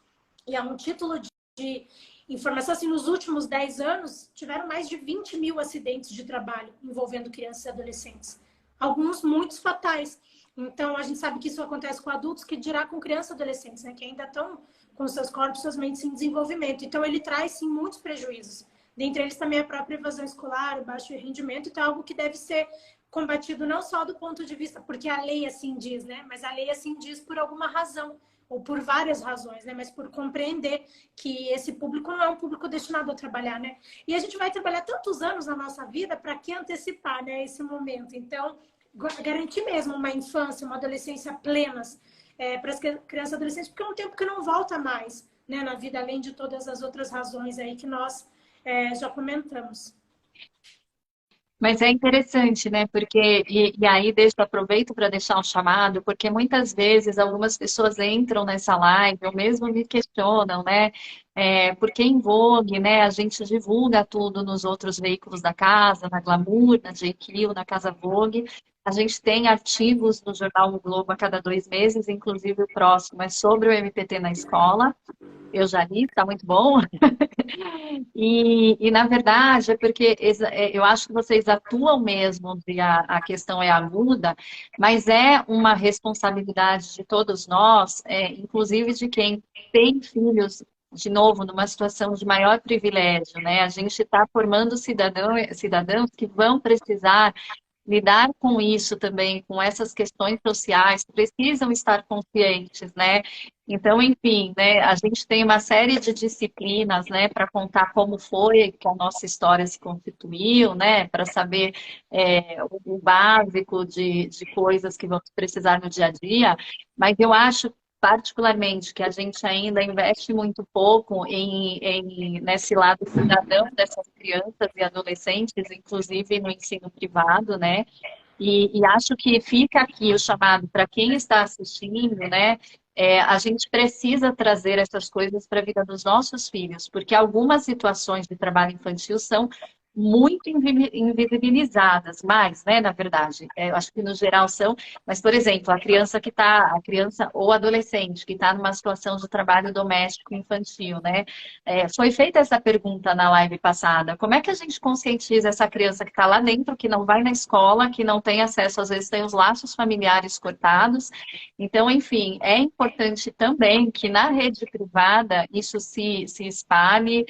E é um título de informação, assim, nos últimos 10 anos, tiveram mais de 20 mil acidentes de trabalho envolvendo crianças e adolescentes. Alguns muitos fatais. Então, a gente sabe que isso acontece com adultos, que dirá com crianças e adolescentes, né? Que ainda estão com seus corpos, suas mentes em desenvolvimento. Então, ele traz, sim, muitos prejuízos. Dentre eles também a própria evasão escolar, o baixo rendimento. Então, é algo que deve ser combatido não só do ponto de vista, porque a lei assim diz, né? Mas a lei assim diz por alguma razão, ou por várias razões, né? Mas por compreender que esse público não é um público destinado a trabalhar, né? E a gente vai trabalhar tantos anos na nossa vida, para que antecipar, né, esse momento? Então, garantir mesmo uma infância, uma adolescência plenas para as crianças e adolescentes, porque é um tempo que não volta mais, né, na vida, além de todas as outras razões aí que nós já comentamos. Mas é interessante, né? Porque, e aí aproveito para deixar um chamado, porque muitas vezes algumas pessoas entram nessa live, ou mesmo me questionam, né? Porque em Vogue, né, a gente divulga tudo nos outros veículos da casa, na Glamour, na GQ, na Casa Vogue. A gente tem artigos no jornal O Globo a cada 2 meses, inclusive o próximo é sobre o MPT na escola. Eu já li, está muito bom. Na verdade, é porque eu acho que vocês atuam mesmo, e a questão é aguda, mas é uma responsabilidade de todos nós, inclusive de quem tem filhos, de novo, numa situação de maior privilégio, né? A gente está formando cidadãos que vão precisar lidar com isso também, com essas questões sociais, precisam estar conscientes, né? Então, enfim, né, a gente tem uma série de disciplinas, né, para contar como foi que a nossa história se constituiu, né, para saber o básico de coisas que vamos precisar no dia a dia, mas eu acho particularmente que a gente ainda investe muito pouco nesse lado cidadão dessas crianças e adolescentes, inclusive no ensino privado, né? E acho que fica aqui o chamado para quem está assistindo, né? A gente precisa trazer essas coisas para a vida dos nossos filhos, porque algumas situações de trabalho infantil são muito invisibilizadas, mais, né, na verdade. Eu acho que no geral são, mas, por exemplo, a criança ou adolescente que está numa situação de trabalho doméstico infantil, né? Foi feita essa pergunta na live passada. Como é que a gente conscientiza essa criança que está lá dentro, que não vai na escola, que não tem acesso, às vezes tem os laços familiares cortados? Então, enfim, é importante também que na rede privada isso se espalhe,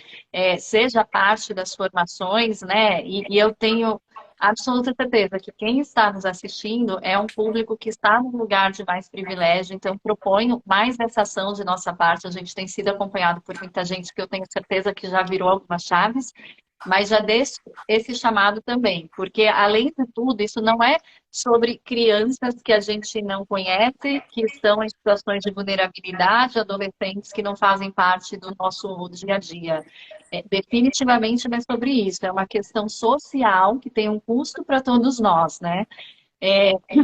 seja parte das formações, né? E eu tenho absoluta certeza que quem está nos assistindo é um público que está num lugar de mais privilégio, então proponho mais essa ação de nossa parte. A gente tem sido acompanhado por muita gente que eu tenho certeza que já virou algumas chaves, mas já deixo esse chamado também, porque além de tudo, isso não é sobre crianças que a gente não conhece, que estão em situações de vulnerabilidade, adolescentes que não fazem parte do nosso dia a dia. Definitivamente não é sobre isso, é uma questão social que tem um custo para todos nós, né?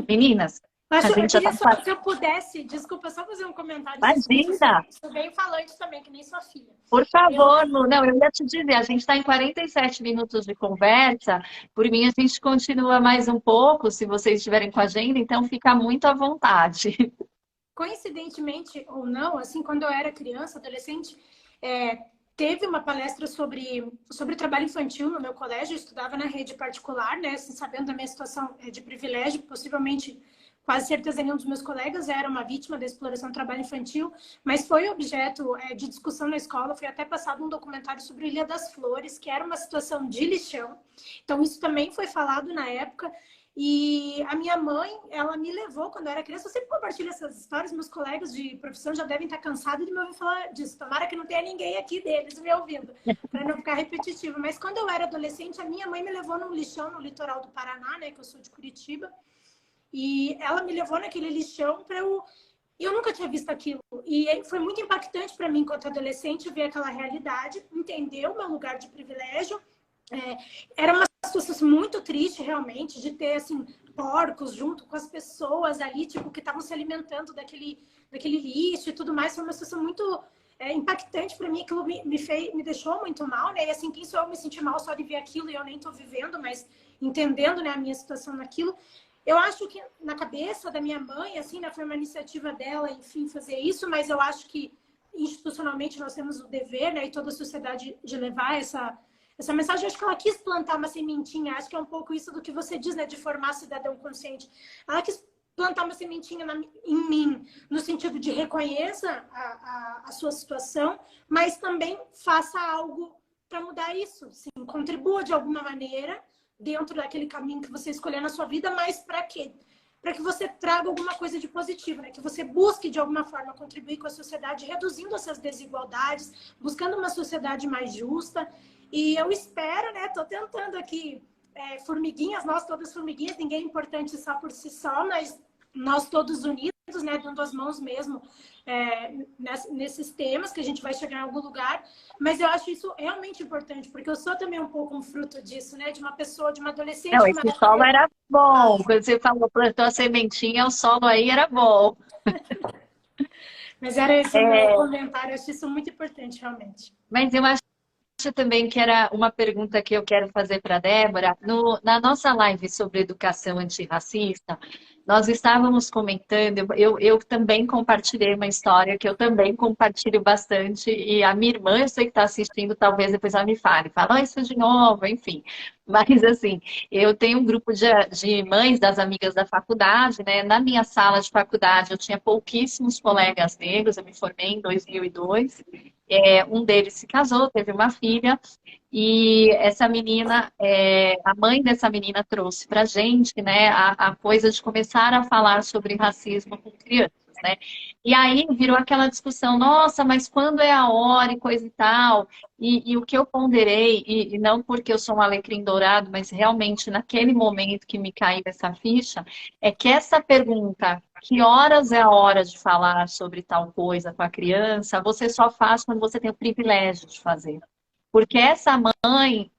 Meninas, a Eu gente já queria está... só, se eu pudesse, desculpa, só fazer um comentário. Imagina! Sou bem falante também, que nem sua filha. Por favor, Lu. Não, eu ia te dizer, a gente está em 47 minutos de conversa. Por mim, a gente continua mais um pouco, se vocês estiverem com a agenda, então fica muito à vontade. Coincidentemente ou não, assim, quando eu era criança, adolescente, teve uma palestra sobre trabalho infantil no meu colégio. Eu estudava na rede particular, né? Assim, sabendo da minha situação de privilégio, possivelmente, quase certeza, nenhum dos meus colegas era uma vítima da exploração do trabalho infantil, mas foi objeto de discussão na escola. Foi até passado um documentário sobre Ilha das Flores, que era uma situação de lixão. Então, isso também foi falado na época. E a minha mãe, ela me levou quando eu era criança. Eu sempre compartilho essas histórias. Meus colegas de profissão já devem estar cansados de me ouvir falar disso. Tomara que não tenha ninguém aqui deles me ouvindo, para não ficar repetitivo. Mas quando eu era adolescente, a minha mãe me levou num lixão no litoral do Paraná, né? Que eu sou de Curitiba. E ela me levou naquele lixão para eu... Eu nunca tinha visto aquilo. E foi muito impactante para mim, enquanto adolescente, ver aquela realidade, entender o meu lugar de privilégio. Era uma situação muito triste, realmente, de ter, assim, porcos junto com as pessoas ali, tipo, que estavam se alimentando daquele lixo e tudo mais. Foi uma situação muito impactante para mim. Aquilo me deixou muito mal, né? E, assim, quem sou eu me sentir mal só de ver aquilo e eu nem estou vivendo, mas entendendo, né, a minha situação naquilo. Eu acho que na cabeça da minha mãe, assim, né, foi uma iniciativa dela, enfim, fazer isso, mas eu acho que institucionalmente nós temos o dever, né, e toda a sociedade de levar essa mensagem. Eu acho que ela quis plantar uma sementinha, acho que é um pouco isso do que você diz, né, de formar cidadão consciente. Ela quis plantar uma sementinha em mim, no sentido de reconheça a sua situação, mas também faça algo para mudar isso, sim, contribua de alguma maneira dentro daquele caminho que você escolher na sua vida, mas para quê? Para que você traga alguma coisa de positivo, né? Que você busque, de alguma forma, contribuir com a sociedade, reduzindo essas desigualdades, buscando uma sociedade mais justa. E eu espero, né? Estou tentando aqui, formiguinhas, nós todas formiguinhas, ninguém é importante só por si só, mas nós todos unidos, né? Dando as mãos mesmo nesses temas, que a gente vai chegar em algum lugar. Mas eu acho isso realmente importante, porque eu sou também um pouco um fruto disso, né? De uma pessoa, de uma adolescente. Não, esse solo era bom. Quando você falou, plantou a sementinha, o solo aí era bom. Mas era esse o meu comentário. Eu acho isso muito importante, realmente. Mas eu acho também que era uma pergunta que eu quero fazer para a Débora. Na nossa live sobre educação antirracista, nós estávamos comentando, eu também compartilhei uma história que eu também compartilho bastante, e a minha irmã, eu sei que está assistindo, talvez depois ela me fala isso de novo, enfim. Mas, assim, eu tenho um grupo de mães das amigas da faculdade, né? Na minha sala de faculdade, eu tinha pouquíssimos colegas negros, eu me formei em 2002. Um deles se casou, teve uma filha, e essa menina, a mãe dessa menina trouxe pra gente, né, a coisa de começar a falar sobre racismo com crianças, né? E aí virou aquela discussão, nossa, mas quando é a hora e coisa e tal? E o que eu ponderei, e não porque eu sou um alecrim dourado, mas realmente naquele momento que me caiu essa ficha, é que essa pergunta, que horas é a hora de falar sobre tal coisa com a criança, você só faz quando você tem o privilégio de fazer. Porque essa mãe,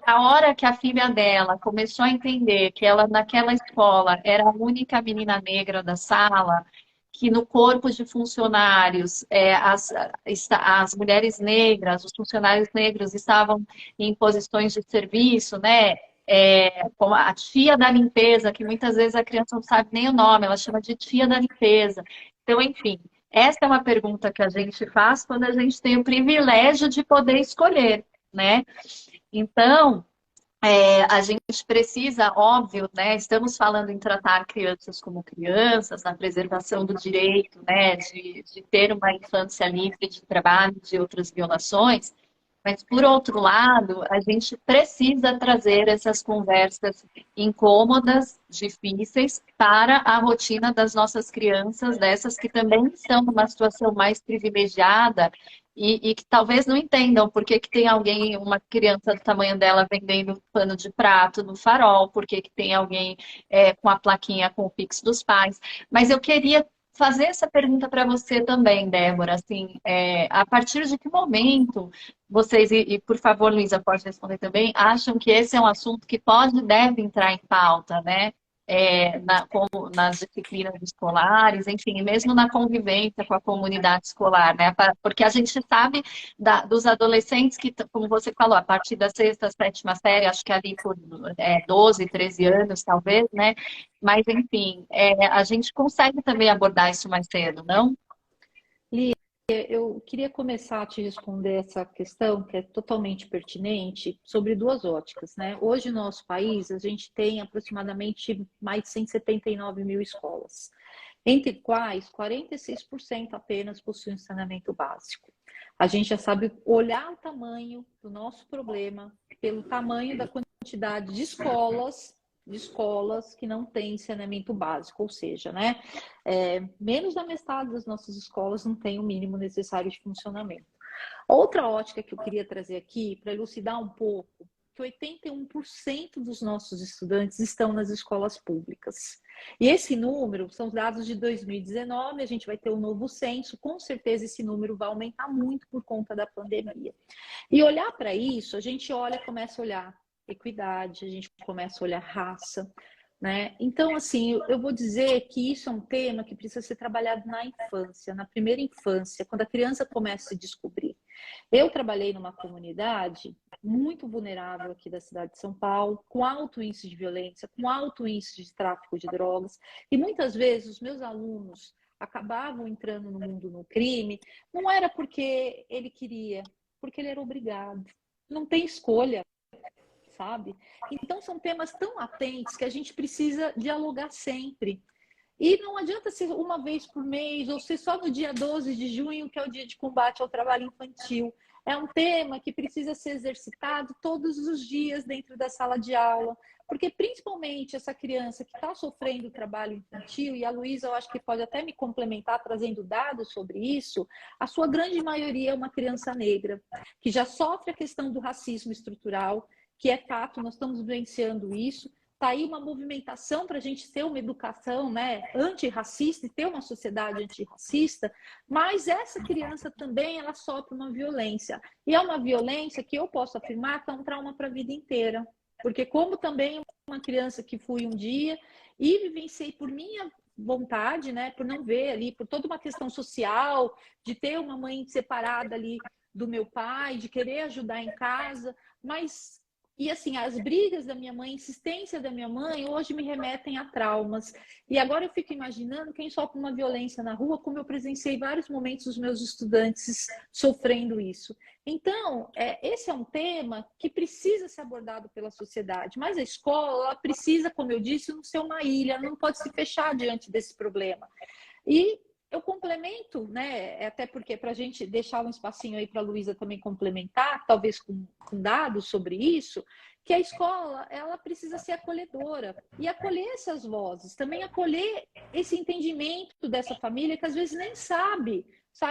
a hora que a filha dela começou a entender que ela naquela escola era a única menina negra da sala, que no corpo de funcionários, as mulheres negras, os funcionários negros estavam em posições de serviço, né? Como a tia da limpeza, que muitas vezes a criança não sabe nem o nome, ela chama de tia da limpeza. Então, enfim, essa é uma pergunta que a gente faz quando a gente tem o privilégio de poder escolher, né? Então, a gente precisa, óbvio, né? Estamos falando em tratar crianças como crianças, na preservação do direito, né? De ter uma infância livre de trabalho, de outras violações. Mas, por outro lado, a gente precisa trazer essas conversas incômodas, difíceis, para a rotina das nossas crianças, dessas que também estão numa situação mais privilegiada e que talvez não entendam por que que tem alguém, uma criança do tamanho dela, vendendo pano de prato no farol, por que que tem alguém com a plaquinha com o Pix dos pais. Mas eu queria fazer essa pergunta para você também, Débora, assim, a partir de que momento vocês, por favor, Luísa, pode responder também, acham que esse é um assunto que pode e deve entrar em pauta, né? Como nas disciplinas escolares, enfim, mesmo na convivência com a comunidade escolar, né? Porque a gente sabe dos adolescentes que, como você falou, a partir da sexta, sétima série, acho que ali por 12, 13 anos, talvez, né? Mas, enfim, a gente consegue também abordar isso mais cedo, não? Eu queria começar a te responder essa questão, que é totalmente pertinente, sobre duas óticas, né? Hoje, no nosso país, a gente tem aproximadamente mais de 179 mil escolas, entre quais 46% apenas possuem saneamento básico. A gente já sabe olhar o tamanho do nosso problema pelo tamanho da quantidade de escolas que não têm saneamento básico, ou seja, né, menos da metade das nossas escolas não tem o mínimo necessário de funcionamento. Outra ótica que eu queria trazer aqui, para elucidar um pouco, que 81% dos nossos estudantes estão nas escolas públicas. E esse número são os dados de 2019, a gente vai ter um novo censo, com certeza esse número vai aumentar muito por conta da pandemia. E olhar para isso, a gente começa a olhar equidade, a gente começa a olhar raça, né? Então, assim, eu vou dizer que isso é um tema que precisa ser trabalhado na infância, na primeira infância, quando a criança começa a se descobrir. Eu trabalhei numa comunidade muito vulnerável aqui da cidade de São Paulo, com alto índice de violência, com alto índice de tráfico de drogas, e muitas vezes os meus alunos acabavam entrando no mundo do crime, não era porque ele queria, porque ele era obrigado. Não tem escolha, sabe? Então são temas tão latentes que a gente precisa dialogar sempre. E não adianta ser uma vez por mês ou ser só no dia 12 de junho, que é o dia de combate ao trabalho infantil. É um tema que precisa ser exercitado todos os dias dentro da sala de aula, porque principalmente essa criança que está sofrendo trabalho infantil, e a Luísa eu acho que pode até me complementar trazendo dados sobre isso, a sua grande maioria é uma criança negra, que já sofre a questão do racismo estrutural, que é fato, nós estamos vivenciando isso. Está aí uma movimentação para a gente ter uma educação, né, antirracista e ter uma sociedade antirracista, mas essa criança também ela sofre uma violência. E é uma violência que eu posso afirmar que é um trauma para a vida inteira. Porque como também uma criança que fui um dia e vivenciei por minha vontade, né, por não ver ali, por toda uma questão social, de ter uma mãe separada ali do meu pai, de querer ajudar em casa, mas... E assim, as brigas da minha mãe, a insistência da minha mãe, hoje me remetem a traumas. E agora eu fico imaginando quem sofre uma violência na rua, como eu presenciei vários momentos os meus estudantes sofrendo isso. Então, esse é um tema que precisa ser abordado pela sociedade. Mas a escola ela precisa, como eu disse, não ser uma ilha, não pode se fechar diante desse problema. E eu complemento, né? Até porque para a gente deixar um espacinho aí para a Luísa também complementar, talvez com dados sobre isso, que a escola ela precisa ser acolhedora e acolher essas vozes, também acolher esse entendimento dessa família que às vezes nem sabe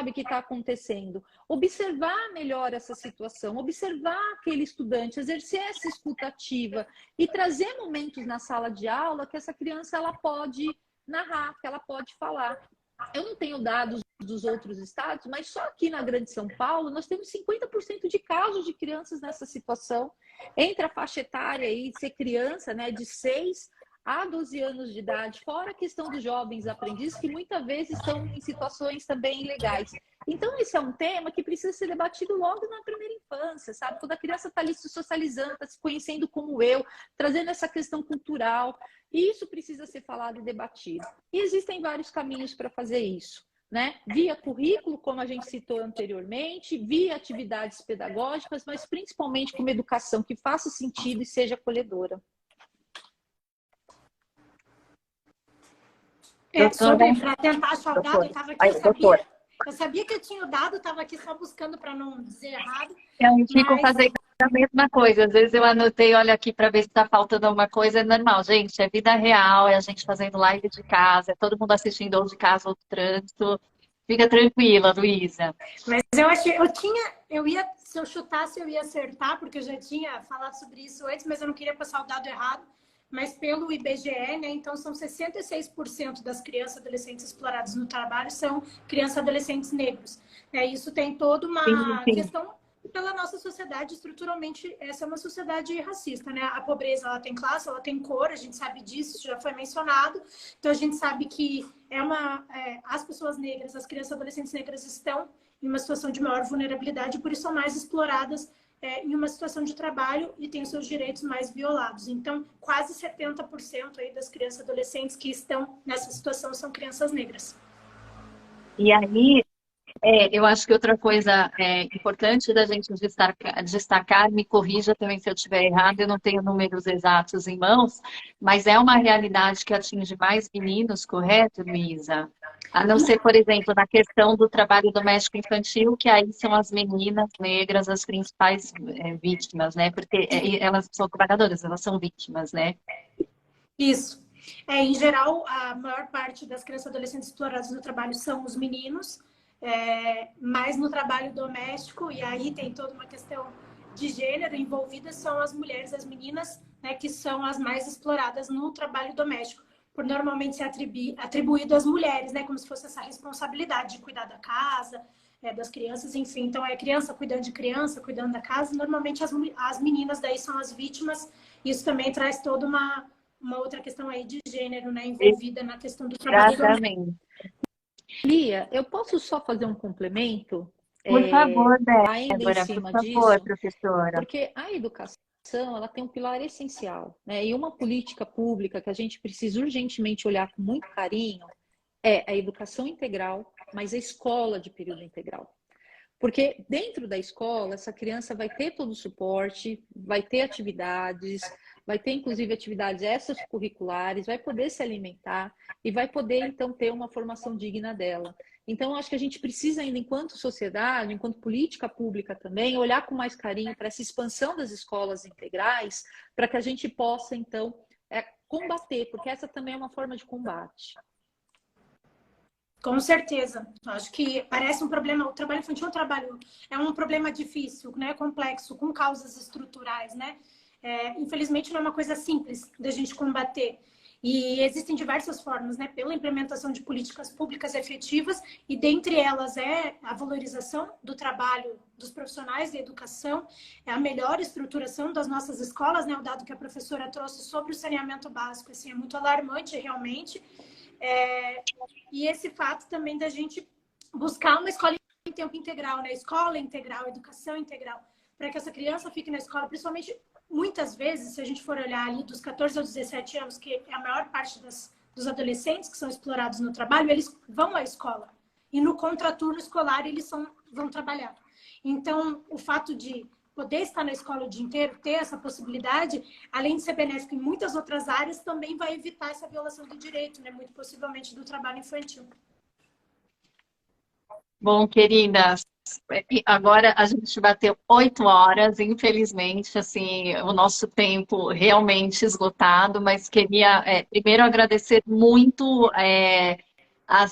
o que está acontecendo. Observar melhor essa situação, observar aquele estudante, exercer essa escutativa e trazer momentos na sala de aula que essa criança ela pode narrar, que ela pode falar. Eu não tenho dados dos outros estados, mas só aqui na Grande São Paulo nós temos 50% de casos de crianças nessa situação, entre a faixa etária aí de ser criança, né, de 6 a 12 anos de idade, fora a questão dos jovens aprendizes, que muitas vezes estão em situações também ilegais. Então, esse é um tema que precisa ser debatido logo na primeira infância, sabe? Quando a criança está ali se socializando, está se conhecendo como eu, trazendo essa questão cultural. E isso precisa ser falado e debatido. E existem vários caminhos para fazer isso, né? Via currículo, como a gente citou anteriormente, via atividades pedagógicas, mas principalmente com uma educação que faça sentido e seja acolhedora. Sobre para tentar achar o dado, eu estava aqui, eu sabia que eu tinha o dado, estava aqui só buscando para não dizer errado. Eu fico fazendo a mesma coisa. Às vezes eu anotei, olha aqui para ver se está faltando alguma coisa. É normal, gente. É vida real, é a gente fazendo live de casa, é todo mundo assistindo ou de casa ou do trânsito. Fica tranquila, Luísa. Mas se eu chutasse, eu ia acertar, porque eu já tinha falado sobre isso antes, mas eu não queria passar o dado errado. Mas pelo IBGE, né, então são 66% das crianças e adolescentes exploradas no trabalho são crianças e adolescentes negros. Isso tem toda uma questão pela nossa sociedade, estruturalmente, essa é uma sociedade racista, né? A pobreza, ela tem classe, ela tem cor, a gente sabe disso, isso já foi mencionado. Então, a gente sabe que as pessoas negras, as crianças e adolescentes negras estão em uma situação de maior vulnerabilidade, por isso são mais exploradas em uma situação de trabalho e têm os seus direitos mais violados. Então, quase 70% aí das crianças e adolescentes que estão nessa situação são crianças negras. E aí, eu acho que outra coisa importante da gente destacar, me corrija também se eu estiver errado, eu não tenho números exatos em mãos, mas é uma realidade que atinge mais meninos, correto, Luísa? A não ser, por exemplo, na questão do trabalho doméstico infantil, que aí são as meninas negras as principais vítimas, né? Porque elas são trabalhadoras, elas são vítimas, né? Isso. Em geral, a maior parte das crianças e adolescentes exploradas no trabalho são os meninos, mas no trabalho doméstico, e aí tem toda uma questão de gênero envolvida, são as mulheres, as meninas, né, que são as mais exploradas no trabalho doméstico, por normalmente ser atribuído às mulheres, né, como se fosse essa responsabilidade de cuidar da casa, das crianças, enfim. Então, é criança, cuidando da casa. Normalmente, as meninas daí são as vítimas. Isso também traz toda uma outra questão aí de gênero, né, envolvida na questão do trabalho doméstico. Lia, eu posso só fazer um complemento? Por favor, ainda em cima por disso, favor, professora. Porque a educação, ela tem um pilar essencial, né? E uma política pública que a gente precisa urgentemente olhar com muito carinho é a educação integral, mas a escola de período integral. Porque dentro da escola, essa criança vai ter todo o suporte, vai ter atividades, vai ter inclusive atividades extracurriculares, vai poder se alimentar e vai poder então ter uma formação digna dela. Então, acho que a gente precisa ainda, enquanto sociedade, enquanto política pública também, olhar com mais carinho para essa expansão das escolas integrais, para que a gente possa então combater, porque essa também é uma forma de combate. Com certeza. Acho que parece um problema. O trabalho infantil é um problema difícil, né? Complexo, com causas estruturais, né? Infelizmente, não é uma coisa simples da gente combater. E existem diversas formas, né? Pela implementação de políticas públicas efetivas, e dentre elas a valorização do trabalho dos profissionais da educação, a melhor estruturação das nossas escolas, né? O dado que a professora trouxe sobre o saneamento básico, assim, é muito alarmante, realmente. E esse fato também da gente buscar uma escola em tempo integral, né? Escola integral, educação integral, para que essa criança fique na escola, principalmente muitas vezes, se a gente for olhar ali dos 14 aos 17 anos, que é a maior parte dos adolescentes que são explorados no trabalho, eles vão à escola. E no contraturno escolar eles vão trabalhar. Então, o fato de poder estar na escola o dia inteiro, ter essa possibilidade, além de ser benéfico em muitas outras áreas, também vai evitar essa violação do direito, né? Muito possivelmente do trabalho infantil. Bom, queridas, agora a gente bateu 8 horas, infelizmente, assim, o nosso tempo realmente esgotado, mas queria primeiro agradecer muito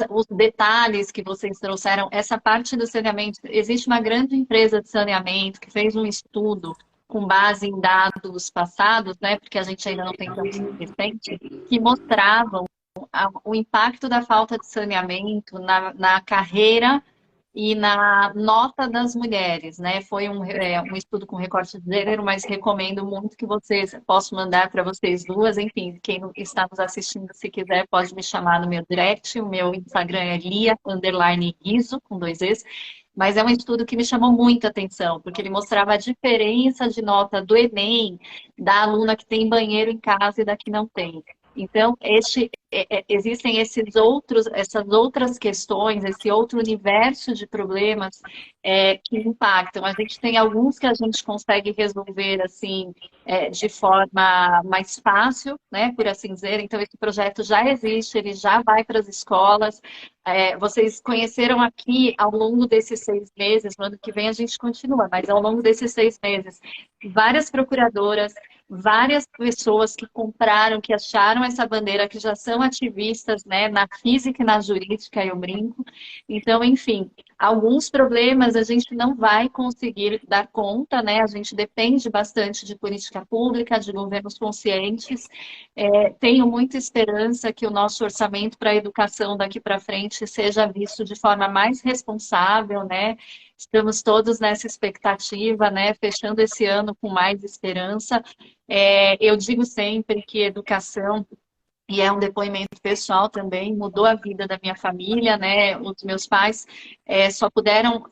os detalhes que vocês trouxeram. Essa parte do saneamento, existe uma grande empresa de saneamento que fez um estudo com base em dados passados, né, porque a gente ainda não tem dados recentes, que mostravam o impacto da falta de saneamento na carreira e na nota das mulheres, né? Foi um estudo com recorte de gênero, mas recomendo muito que vocês, posso mandar para vocês duas, enfim, quem está nos assistindo, se quiser, pode me chamar no meu direct, o meu Instagram é lia_guizo, com 2 Es, mas é um estudo que me chamou muita atenção, porque ele mostrava a diferença de nota do Enem da aluna que tem banheiro em casa e da que não tem. Então, existem essas outras questões, esse outro universo de problemas que impactam. A gente tem alguns que a gente consegue resolver assim de forma mais fácil, né, por assim dizer. Então, esse projeto já existe, ele já vai para as escolas. Vocês conheceram aqui ao longo desses 6 meses, no ano que vem a gente continua, mas ao longo desses 6 meses, várias procuradoras, várias pessoas que compraram, que acharam essa bandeira, que já são ativistas, né, na física e na jurídica, eu brinco. Então, enfim, alguns problemas a gente não vai conseguir dar conta, né? A gente depende bastante de política pública, de governos conscientes. Tenho muita esperança que o nosso orçamento para a educação daqui para frente seja visto de forma mais responsável, né? Estamos todos nessa expectativa, né? Fechando esse ano com mais esperança. Eu digo sempre que educação, e é um depoimento pessoal também, mudou a vida da minha família, né? Os meus pais só puderam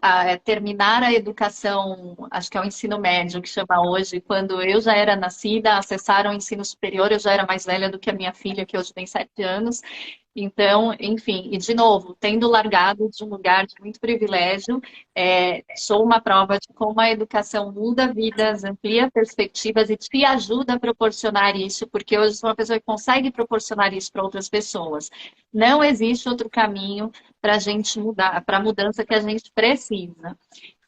terminar a educação, acho que é o ensino médio que chama hoje, quando eu já era nascida, acessaram o ensino superior, eu já era mais velha do que a minha filha, que hoje tem 7 anos. Então, enfim, e de novo, tendo largado de um lugar de muito privilégio, sou uma prova de como a educação muda vidas, amplia perspectivas e te ajuda a proporcionar isso, porque hoje sou uma pessoa que consegue proporcionar isso para outras pessoas. Não existe outro caminho para a gente mudar, para a mudança que a gente precisa.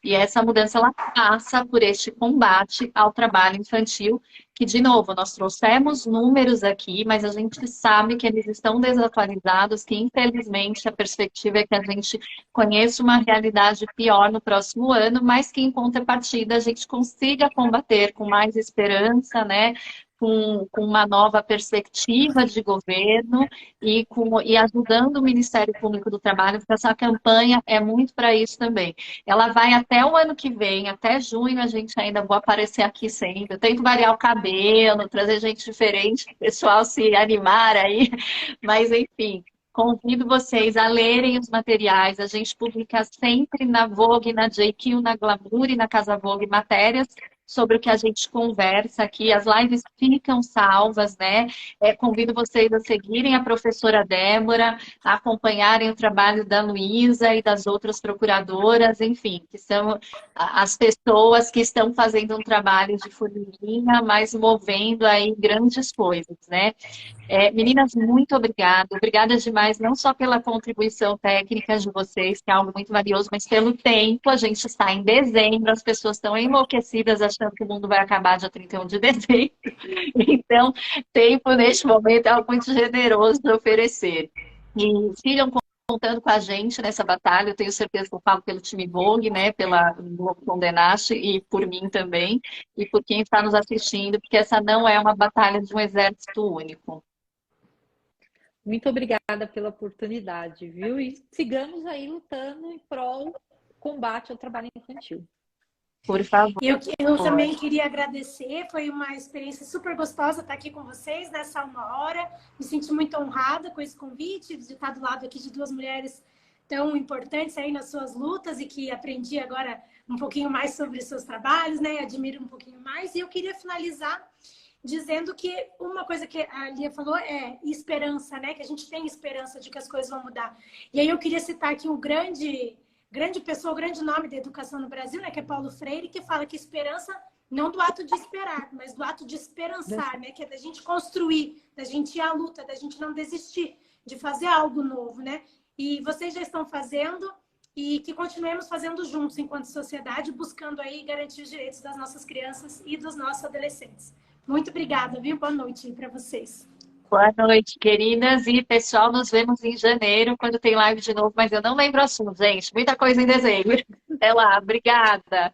E essa mudança, ela passa por este combate ao trabalho infantil, que, de novo, nós trouxemos números aqui, mas a gente sabe que eles estão desatualizados, que, infelizmente, a perspectiva é que a gente conheça uma realidade pior no próximo ano, mas que, em contrapartida, a gente consiga combater com mais esperança, né? Com uma nova perspectiva de governo e ajudando o Ministério Público do Trabalho, porque essa campanha é muito para isso também. Ela vai até o ano que vem, até junho a gente ainda vou aparecer aqui sempre. Eu tento variar o cabelo, trazer gente diferente, o pessoal se animar aí, mas enfim. Convido vocês a lerem os materiais. A gente publica sempre na Vogue, na JQ, na Glamour e na Casa Vogue matérias sobre o que a gente conversa aqui. As lives ficam salvas, né? Convido vocês a seguirem a professora Débora, a acompanharem o trabalho da Luísa e das outras procuradoras, enfim, que são as pessoas que estão fazendo um trabalho de formiguinha, mas movendo aí grandes coisas, né? Meninas, muito obrigada. Obrigada demais, não só pela contribuição técnica de vocês, que é algo muito valioso, mas pelo tempo. A gente está em dezembro, as pessoas estão enlouquecidas achando que o mundo vai acabar dia 31 de dezembro. Então, tempo neste momento é algo muito generoso de oferecer. E sigam contando com a gente nessa batalha. Eu tenho certeza que eu falo pelo time Vogue, né, pela Globo Condenaste e por mim também, e por quem está nos assistindo, porque essa não é uma batalha de um exército único. Muito obrigada pela oportunidade, viu? E sigamos aí lutando em prol do combate ao trabalho infantil. Por favor. Eu também queria agradecer, foi uma experiência super gostosa estar aqui com vocês nessa 1 hora. Me senti muito honrada com esse convite, de estar do lado aqui de 2 mulheres tão importantes aí nas suas lutas e que aprendi agora um pouquinho mais sobre seus trabalhos, né? Admiro um pouquinho mais. E eu queria finalizar dizendo que uma coisa que a Lia falou é esperança, né? Que a gente tem esperança de que as coisas vão mudar. E aí eu queria citar aqui um grande pessoa, o grande nome da educação no Brasil, né? Que é Paulo Freire, que fala que esperança não do ato de esperar, mas do ato de esperançar, né? Que é da gente construir, da gente ir à luta, da gente não desistir de fazer algo novo, né? E vocês já estão fazendo e que continuemos fazendo juntos enquanto sociedade, buscando aí garantir os direitos das nossas crianças e dos nossos adolescentes. Muito obrigada, viu? Boa noite para vocês. Boa noite, queridas. E, pessoal, nos vemos em janeiro, quando tem live de novo, mas eu não lembro o assunto, gente. Muita coisa em dezembro. Até lá. Obrigada.